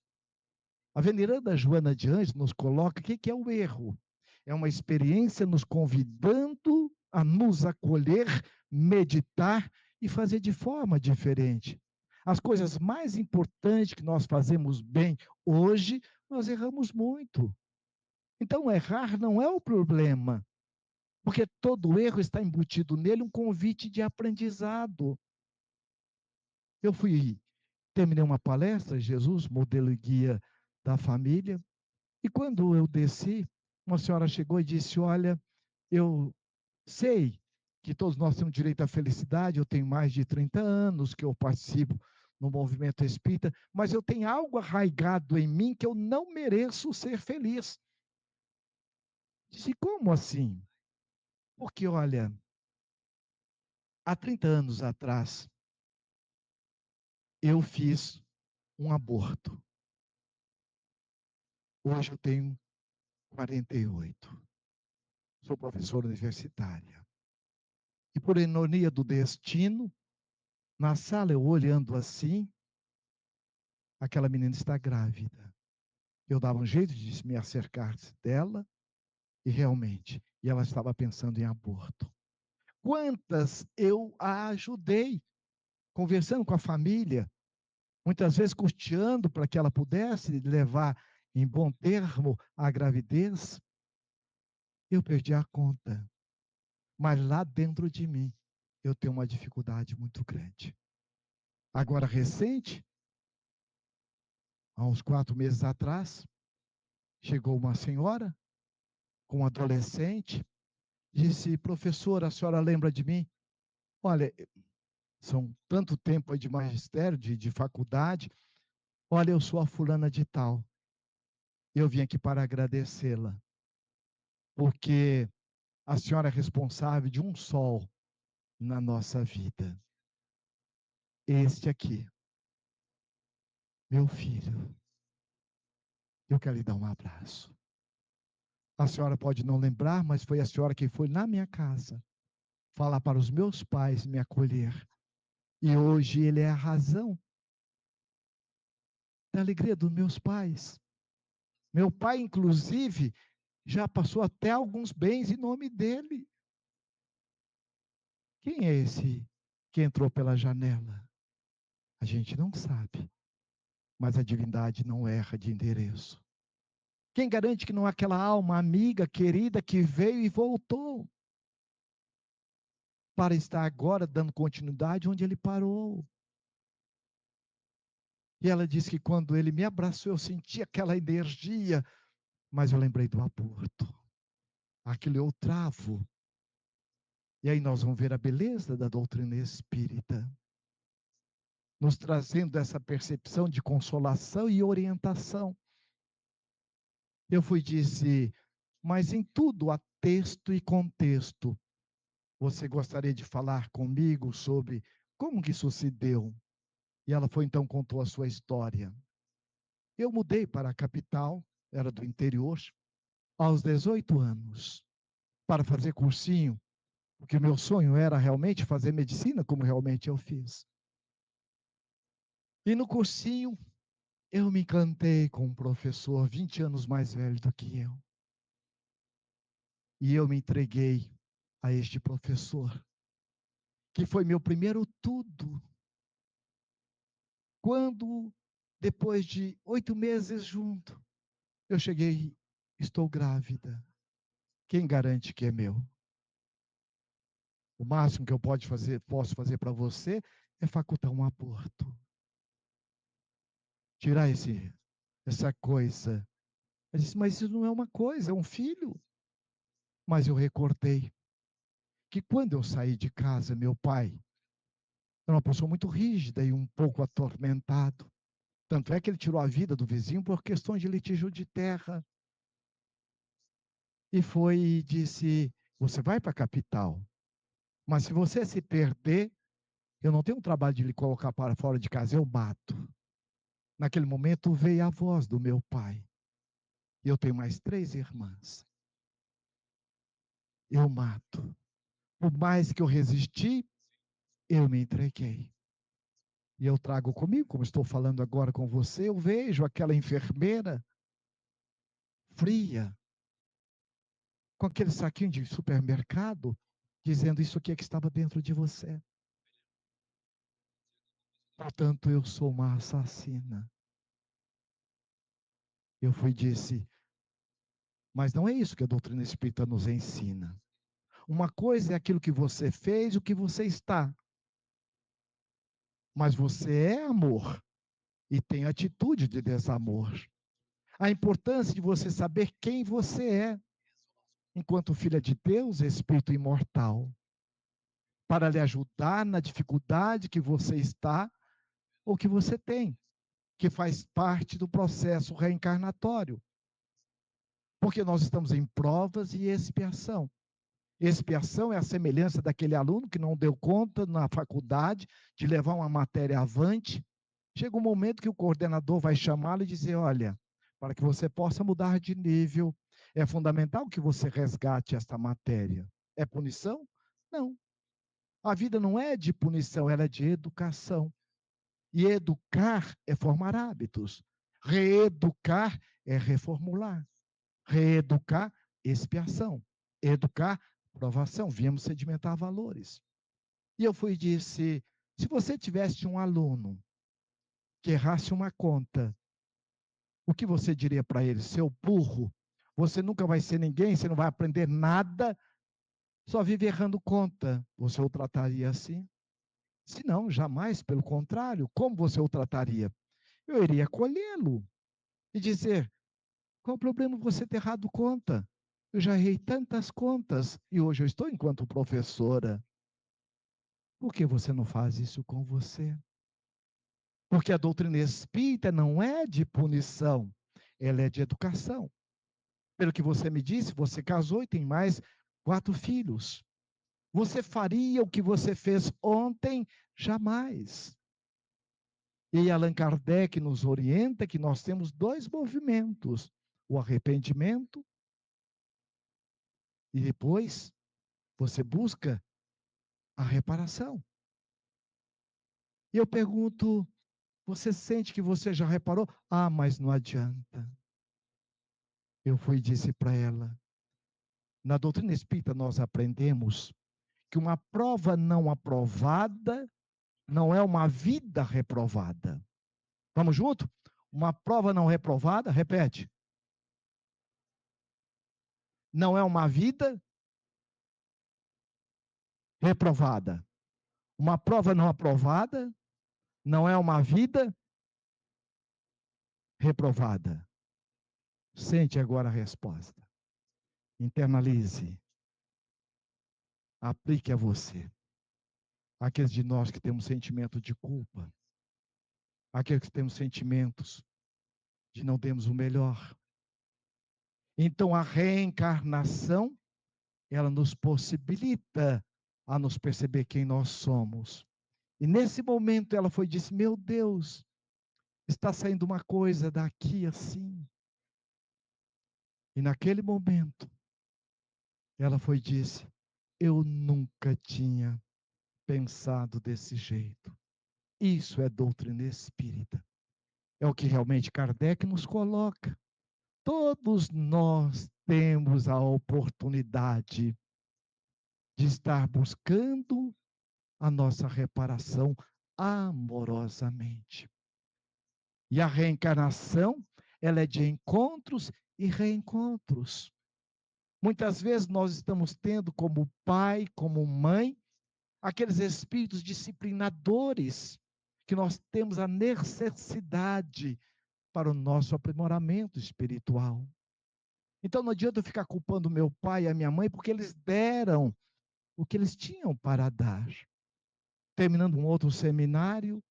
A veneranda Joana de Anjos nos coloca o que é o erro. É uma experiência nos convidando a nos acolher, meditar e fazer de forma diferente. As coisas mais importantes que nós fazemos bem hoje, nós erramos muito. Então, errar não é o problema, porque todo erro está embutido nele um convite de aprendizado. Eu terminei uma palestra, Jesus, modelo e guia da família, e quando eu desci, uma senhora chegou e disse: Olha, eu sei que todos nós temos direito à felicidade, eu tenho mais de 30 anos que eu participo no movimento espírita, mas eu tenho algo arraigado em mim que eu não mereço ser feliz. Disse: Como assim? Porque, olha, há 30 anos atrás, eu fiz um aborto. Hoje eu tenho 48. Sou professora universitária. E por ironia do destino, na sala eu olhando assim, aquela menina está grávida. Eu dava um jeito de me acercar dela e realmente, e ela estava pensando em aborto. Quantas eu a ajudei, conversando com a família, muitas vezes custeando para que ela pudesse levar em bom termo a gravidez. Eu perdi a conta, mas lá dentro de mim eu tenho uma dificuldade muito grande. Agora, recente, há uns 4 meses atrás, chegou uma senhora com um adolescente, disse: professora, a senhora lembra de mim? Olha, são tanto tempo aí de magistério, de faculdade. Olha, eu sou a fulana de tal. Eu vim aqui para agradecê-la, porque a senhora é responsável de um sol na nossa vida. Este aqui, meu filho, eu quero lhe dar um abraço. A senhora pode não lembrar, mas foi a senhora que foi na minha casa falar para os meus pais me acolher. E hoje ele é a razão da alegria dos meus pais. Meu pai, inclusive, já passou até alguns bens em nome dele. Quem é esse que entrou pela janela? A gente não sabe, mas a divindade não erra de endereço. Quem garante que não é aquela alma amiga, querida, que veio e voltou para estar agora dando continuidade onde ele parou? E ela disse que quando ele me abraçou, eu senti aquela energia, mas eu lembrei do aborto. Aquilo eu travo. E aí nós vamos ver a beleza da doutrina espírita, nos trazendo essa percepção de consolação e orientação. Eu disse, mas em tudo há texto e contexto. Você gostaria de falar comigo sobre como que isso se deu? E ela então contou a sua história. Eu mudei para a capital, era do interior, aos 18 anos, para fazer cursinho, porque meu sonho era realmente fazer medicina, como realmente eu fiz. E no cursinho, eu me encantei com um professor 20 anos mais velho do que eu. E eu me entreguei a este professor, que foi meu primeiro tudo. Quando, depois de 8 meses junto, eu cheguei, estou grávida. Quem garante que é meu? O máximo que eu posso fazer para você é facultar um aborto. Tirar essa coisa. Eu disse, mas isso não é uma coisa, é um filho. Mas eu recordei que quando eu saí de casa, meu pai era uma pessoa muito rígida e um pouco atormentado. Tanto é que ele tirou a vida do vizinho por questões de litígio de terra. E foi e disse, você vai para a capital, mas se você se perder, Eu não tenho o trabalho de lhe colocar para fora de casa, eu mato. Naquele momento veio a voz do meu pai. Eu tenho mais 3 irmãs. Eu mato. Por mais que eu resisti, eu me entreguei. E eu trago comigo, como estou falando agora com você, eu vejo aquela enfermeira fria, com aquele saquinho de supermercado, dizendo isso aqui é que estava dentro de você. Portanto, eu sou uma assassina. Eu fui e disse, mas não é isso que a doutrina espírita nos ensina. Uma coisa é aquilo que você fez, o que você está. Mas você é amor e tem atitude de desamor. A importância de você saber quem você é, enquanto filha de Deus, espírito imortal, para lhe ajudar na dificuldade que você está ou que você tem, que faz parte do processo reencarnatório. Porque nós estamos em provas e expiação. Expiação é a semelhança daquele aluno que não deu conta na faculdade de levar uma matéria avante. Chega um momento que o coordenador vai chamá-lo e dizer, olha, para que você possa mudar de nível, é fundamental que você resgate esta matéria. É punição? Não. A vida não é de punição, ela é de educação. E educar é formar hábitos. Reeducar é reformular. Reeducar, expiação. Educar, provação. Viemos sedimentar valores. E eu fui e disse, se você tivesse um aluno que errasse uma conta, o que você diria para ele? Seu burro, você nunca vai ser ninguém, você não vai aprender nada, só vive errando conta. Você o trataria assim? Se não, jamais, pelo contrário, como você o trataria? Eu iria acolhê-lo e dizer, qual o problema você ter errado conta? Eu já errei tantas contas e hoje eu estou enquanto professora. Por que você não faz isso com você? Porque a doutrina espírita não é de punição, ela é de educação. Pelo que você me disse, você casou e tem mais 4 filhos. Você faria o que você fez ontem? Jamais. E Allan Kardec nos orienta que nós temos 2 movimentos: o arrependimento e depois você busca a reparação. E eu pergunto, você sente que você já reparou? Ah, mas não adianta. Eu fui e disse para ela, na doutrina espírita nós aprendemos que uma prova não aprovada não é uma vida reprovada. Vamos junto? Uma prova não reprovada, repete. Não é uma vida reprovada. Uma prova não aprovada não é uma vida reprovada. Sente agora a resposta. Internalize. Aplique a você. Aqueles de nós que temos sentimento de culpa. Aqueles que temos sentimentos de não termos o melhor. Então a reencarnação, ela nos possibilita a nos perceber quem nós somos. E nesse momento ela foi e disse, meu Deus, está saindo uma coisa daqui assim. E naquele momento, ela foi e disse, eu nunca tinha pensado desse jeito. Isso é doutrina espírita. É o que realmente Kardec nos coloca. Todos nós temos a oportunidade de estar buscando a nossa reparação amorosamente. E a reencarnação, ela é de encontros e reencontros. Muitas vezes nós estamos tendo como pai, como mãe, aqueles espíritos disciplinadores que nós temos a necessidade para o nosso aprimoramento espiritual. Então não adianta eu ficar culpando meu pai e a minha mãe, porque eles deram o que eles tinham para dar. Terminando um outro seminário,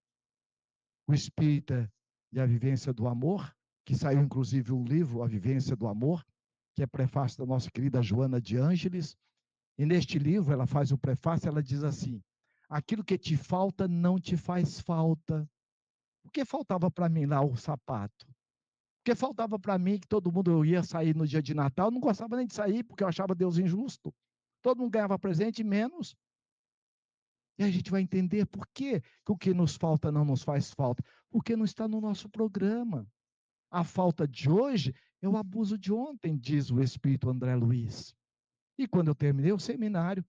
o Espírita e a Vivência do Amor, que saiu inclusive um livro, A Vivência do Amor, que é prefácio da nossa querida Joana de Ângeles. E neste livro, ela faz o prefácio, ela diz assim, aquilo que te falta não te faz falta. Por que faltava para mim lá o sapato? Porque faltava para mim que todo mundo eu ia sair no dia de Natal, eu não gostava nem de sair, porque eu achava Deus injusto. Todo mundo ganhava presente, menos. E a gente vai entender por que o que nos falta não nos faz falta. Porque não está no nosso programa. A falta de hoje é o abuso de ontem, diz o Espírito André Luiz. E quando eu terminei o seminário,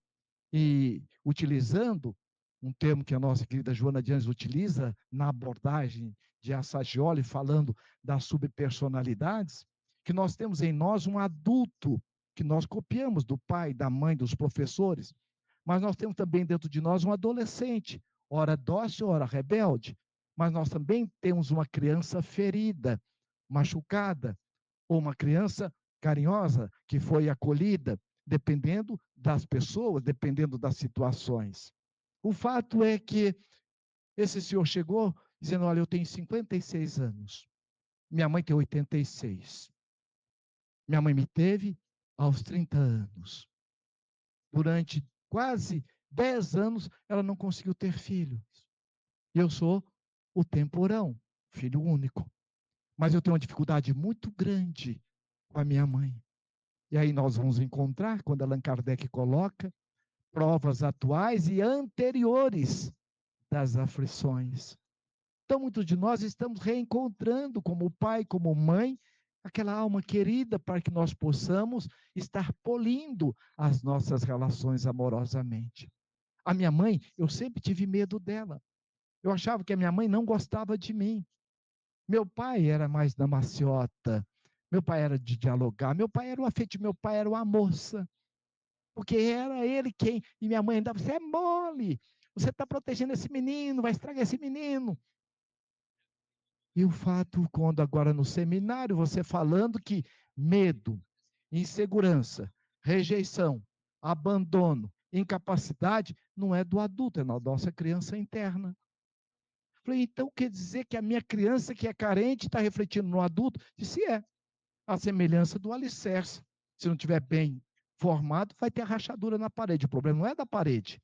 e utilizando um termo que a nossa querida Joana de Anjos utiliza na abordagem de Assagioli, falando das subpersonalidades, que nós temos em nós um adulto, que nós copiamos do pai, da mãe, dos professores, mas nós temos também dentro de nós um adolescente, ora dócil, ora rebelde, mas nós também temos uma criança ferida, machucada, ou uma criança carinhosa que foi acolhida, dependendo das pessoas, dependendo das situações. O fato é que esse senhor chegou dizendo: olha, eu tenho 56 anos, minha mãe tem 86. Minha mãe me teve aos 30 anos. Durante quase 10 anos, ela não conseguiu ter filhos. Eu sou o temporão, filho único. Mas eu tenho uma dificuldade muito grande com a minha mãe. E aí nós vamos encontrar, quando Allan Kardec coloca, provas atuais e anteriores das aflições. Então, muitos de nós estamos reencontrando, como pai, como mãe, aquela alma querida, para que nós possamos estar polindo as nossas relações amorosamente. A minha mãe, eu sempre tive medo dela. Eu achava que a minha mãe não gostava de mim. Meu pai era mais da maciota. Meu pai era de dialogar. Meu pai era o afetivo. Meu pai era uma moça. Porque era ele quem. E minha mãe andava: você é mole. Você está protegendo esse menino, vai estragar esse menino. E o fato, quando agora no seminário, você falando que medo, insegurança, rejeição, abandono, incapacidade, não é do adulto, é da nossa criança interna. Falei, então quer dizer que a minha criança que é carente está refletindo no adulto? Disse, é. A semelhança do alicerce. Se não estiver bem formado, vai ter a rachadura na parede. O problema não é da parede,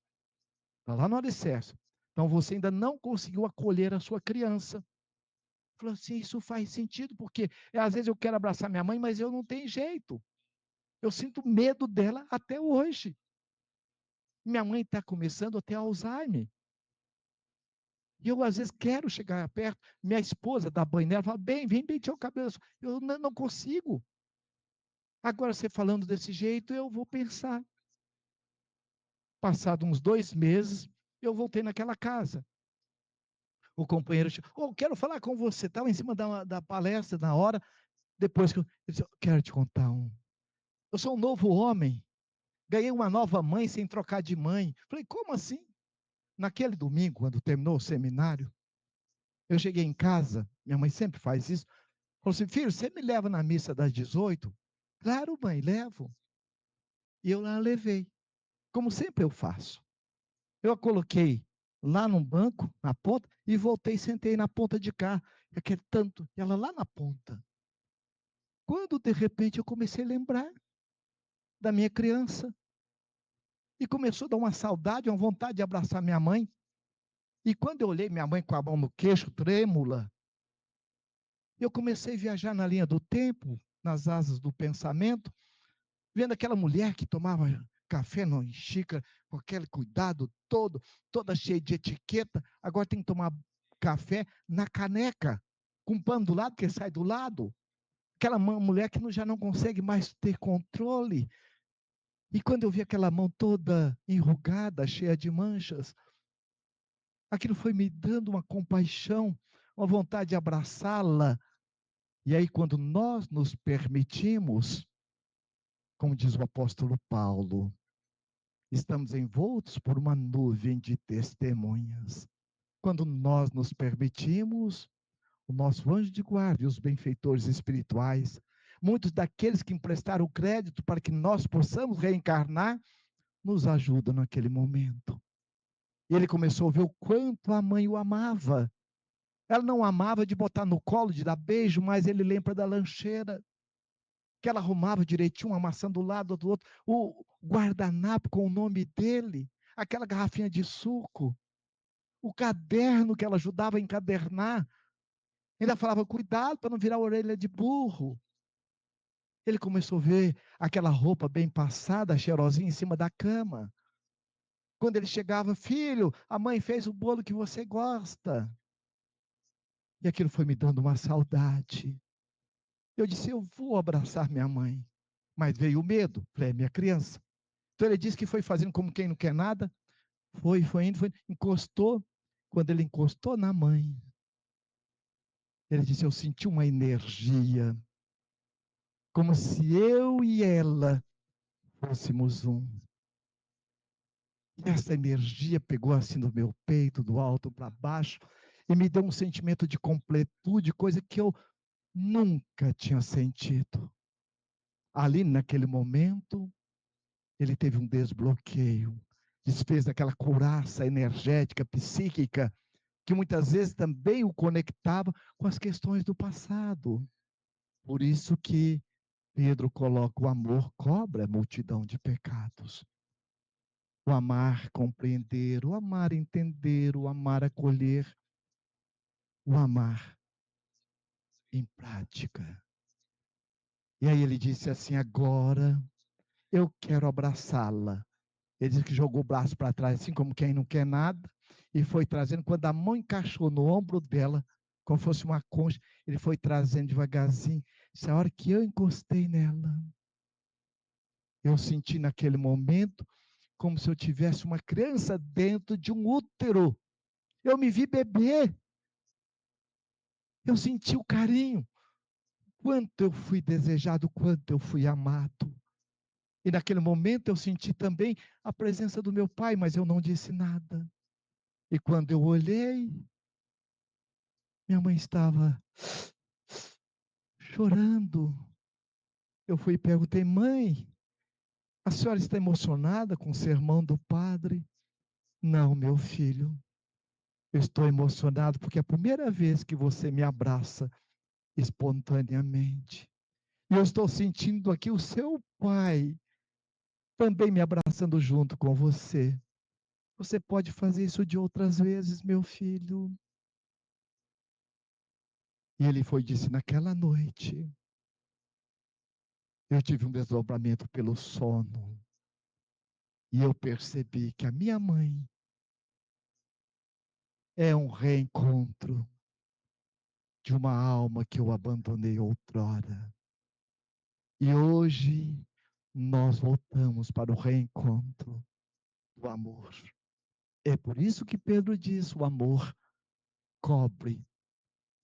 está lá no alicerce. Então você ainda não conseguiu acolher a sua criança. Falou assim, isso faz sentido, porque às vezes eu quero abraçar minha mãe, mas eu não tenho jeito. Eu sinto medo dela até hoje. Minha mãe está começando a ter Alzheimer. E eu, às vezes, quero chegar perto. Minha esposa dá banho nela, fala, bem, vem bem, o cabelo. Eu não consigo. Agora, você falando desse jeito, eu vou pensar. Passado uns 2 meses, eu voltei naquela casa. O companheiro chegou, oh, quero falar com você. Estava em cima da palestra, na hora, depois que eu disse, eu quero te contar um. Eu sou um novo homem. Ganhei uma nova mãe sem trocar de mãe. Falei, como assim? Naquele domingo, quando terminou o seminário, eu cheguei em casa, minha mãe sempre faz isso, falou assim, filho, você me leva na missa das 18? Claro, mãe, levo. E eu lá levei, como sempre eu faço. Eu a coloquei lá num banco, na ponta, e voltei e sentei na ponta de cá, aquele tanto, ela lá na ponta. Quando, de repente, eu comecei a lembrar da minha criança, e começou a dar uma saudade, uma vontade de abraçar minha mãe. E quando eu olhei minha mãe com a mão no queixo, trêmula, eu comecei a viajar na linha do tempo, nas asas do pensamento, vendo aquela mulher que tomava café em xícara, com aquele cuidado todo, toda cheia de etiqueta, agora tem que tomar café na caneca, com um pano do lado que sai do lado. Aquela mulher que já não consegue mais ter controle. E quando eu vi aquela mão toda enrugada, cheia de manchas, aquilo foi me dando uma compaixão, uma vontade de abraçá-la. E aí, quando nós nos permitimos, como diz o apóstolo Paulo, estamos envoltos por uma nuvem de testemunhas. Quando nós nos permitimos, o nosso anjo de guarda e os benfeitores espirituais, muitos daqueles que emprestaram crédito para que nós possamos reencarnar, nos ajudam naquele momento. E ele começou a ver o quanto a mãe o amava. Ela não amava de botar no colo, de dar beijo, mas ele lembra da lancheira, que ela arrumava direitinho, uma maçã do lado do outro, o guardanapo com o nome dele. aquela garrafinha de suco, o caderno que ela ajudava a encadernar. Ainda falava, cuidado para não virar orelha de burro. Ele começou a ver aquela roupa bem passada, cheirosinha, em cima da cama. Quando ele chegava, filho, a mãe fez o bolo que você gosta. E aquilo foi me dando uma saudade. Eu disse, eu vou abraçar minha mãe. Mas veio o medo. Falei, é minha criança. Então ele disse que foi fazendo como quem não quer nada. Foi indo, encostou. Quando ele encostou na mãe, ele disse, eu senti uma energia, como se eu e ela fôssemos um. E essa energia pegou assim no meu peito, do alto para baixo, e me deu um sentimento de completude, coisa que eu nunca tinha sentido. Ali naquele momento, ele teve um desbloqueio, desfez daquela couraça energética, psíquica, que muitas vezes também o conectava com as questões do passado. Por isso que Pedro coloca o amor cobre a multidão de pecados. O amar compreender, o amar entender, o amar acolher, o amar em prática. E aí ele disse assim, agora eu quero abraçá-la. Ele disse que jogou o braço para trás, assim como quem não quer nada, e foi trazendo. Quando a mão encaixou no ombro dela, como fosse uma concha, ele foi trazendo devagarzinho. Essa hora que eu encostei nela, eu senti naquele momento como se eu tivesse uma criança dentro de um útero. Eu me vi bebê. Eu senti o carinho. Quanto eu fui desejado, quanto eu fui amado. E naquele momento eu senti também a presença do meu pai, mas eu não disse nada. E quando eu olhei, minha mãe estava chorando. Eu fui e perguntei, mãe, a senhora está emocionada com o sermão do padre? Não, meu filho, eu estou emocionado porque é a primeira vez que você me abraça espontaneamente. E eu estou sentindo aqui o seu pai também me abraçando junto com você. Você pode fazer isso de outras vezes, meu filho. E ele foi e disse, naquela noite, eu tive um desdobramento pelo sono. E eu percebi que a minha mãe é um reencontro de uma alma que eu abandonei outrora. E hoje nós voltamos para o reencontro do amor. É por isso que Pedro diz, o amor cobre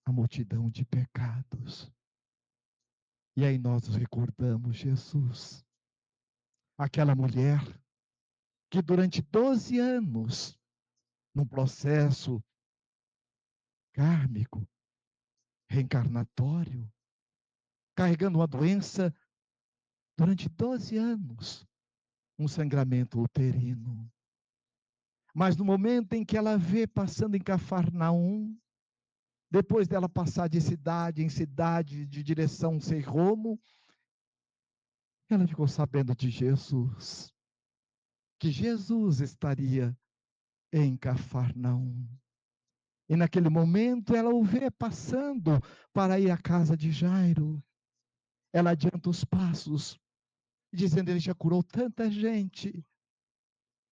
a multidão de pecados. E aí nós recordamos Jesus, aquela mulher que durante 12 anos, num processo kármico, reencarnatório, carregando uma doença durante 12 anos, um sangramento uterino. Mas no momento em que ela vê passando em Cafarnaum, depois dela passar de cidade em cidade, de direção sem rumo, ela ficou sabendo de Jesus, que Jesus estaria em Cafarnaum. E naquele momento ela o vê passando para ir à casa de Jairo. Ela adianta os passos, dizendo: ele já curou tanta gente,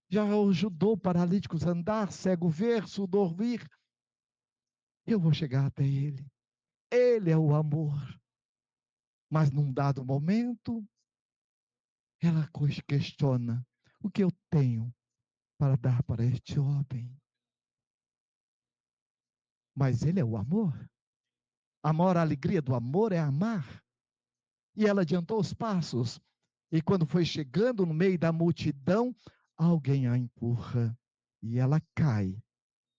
já ajudou paralíticos a andar, cego ver, surdo ouvir. Eu vou chegar até ele. Ele é o amor. Mas num dado momento, ela questiona: o que eu tenho para dar para este homem? Mas ele é o amor. Amor, a alegria do amor é amar. E ela adiantou os passos. E quando foi chegando no meio da multidão, alguém a empurra. E ela cai.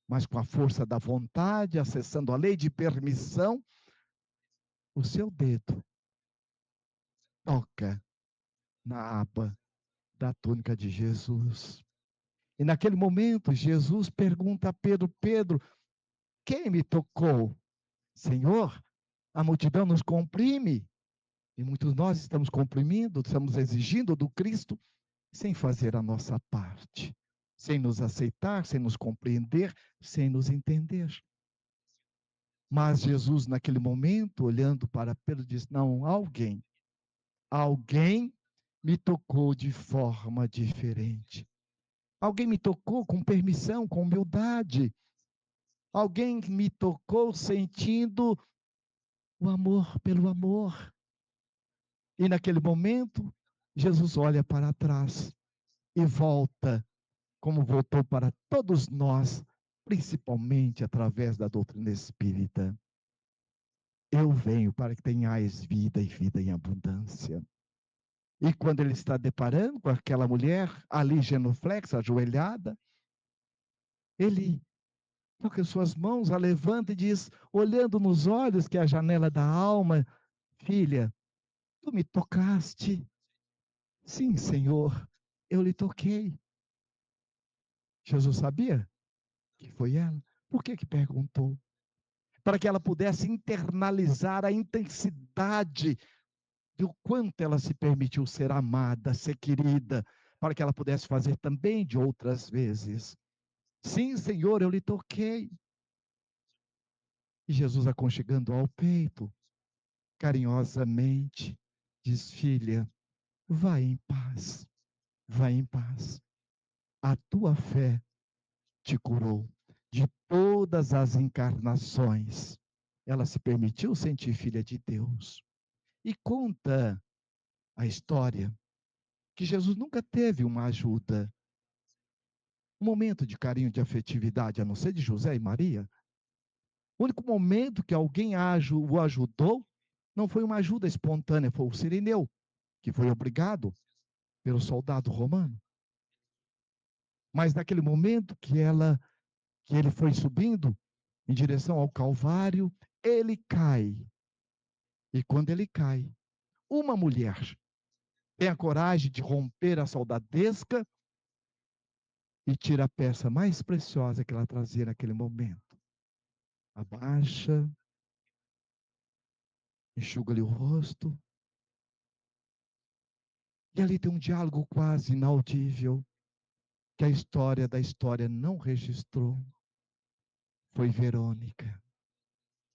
Mas com a força da vontade, acessando a lei de permissão, o seu dedo toca na aba da túnica de Jesus. E naquele momento, Jesus pergunta a Pedro: Pedro, quem me tocou? Senhor, a multidão nos comprime. E muitos de nós estamos comprimindo, estamos exigindo do Cristo, sem fazer a nossa parte, sem nos aceitar, sem nos compreender, sem nos entender. Mas Jesus, naquele momento, olhando para Pedro, disse: não, alguém me tocou de forma diferente. Alguém me tocou com permissão, com humildade. Alguém me tocou sentindo o amor pelo amor. E naquele momento, Jesus olha para trás e volta, como voltou para todos nós, principalmente através da doutrina espírita. Eu venho para que tenhais vida e vida em abundância. E quando ele está deparando com aquela mulher ali genuflexa, ajoelhada, ele toca suas mãos, a levanta e diz, olhando nos olhos, que é a janela da alma: filha, tu me tocaste. Sim, Senhor, eu lhe toquei. Jesus sabia que foi ela. Por que que perguntou? Para que ela pudesse internalizar a intensidade do quanto ela se permitiu ser amada, ser querida, para que ela pudesse fazer também de outras vezes. Sim, Senhor, eu lhe toquei. E Jesus, aconchegando ao peito, carinhosamente, diz: filha, vai em paz, vai em paz. A tua fé te curou de todas as encarnações. Ela se permitiu sentir filha de Deus. E conta a história que Jesus nunca teve uma ajuda, um momento de carinho, de afetividade, a não ser de José e Maria. O único momento que alguém o ajudou não foi uma ajuda espontânea, foi o Cirineu, que foi obrigado pelo soldado romano. Mas naquele momento que ele foi subindo em direção ao Calvário, ele cai. E quando ele cai, uma mulher tem a coragem de romper a soldadesca e tira a peça mais preciosa que ela trazia naquele momento. Abaixa, enxuga-lhe o rosto. E ali tem um diálogo quase inaudível, que a história da história não registrou. Foi Verônica,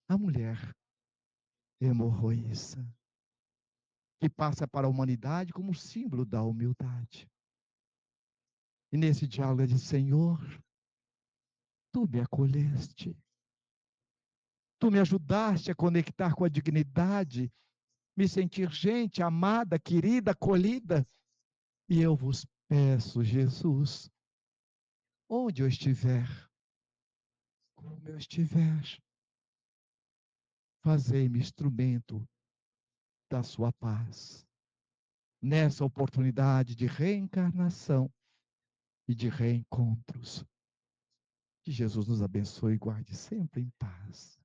a mulher hemorroíça, que passa para a humanidade como símbolo da humildade. E nesse diálogo de Senhor, tu me acolheste, tu me ajudaste a conectar com a dignidade, me sentir gente amada, querida, acolhida. E eu vos peço, Jesus, onde eu estiver, como eu estiver, fazei-me instrumento da sua paz. Nessa oportunidade de reencarnação e de reencontros. Que Jesus nos abençoe e guarde sempre em paz.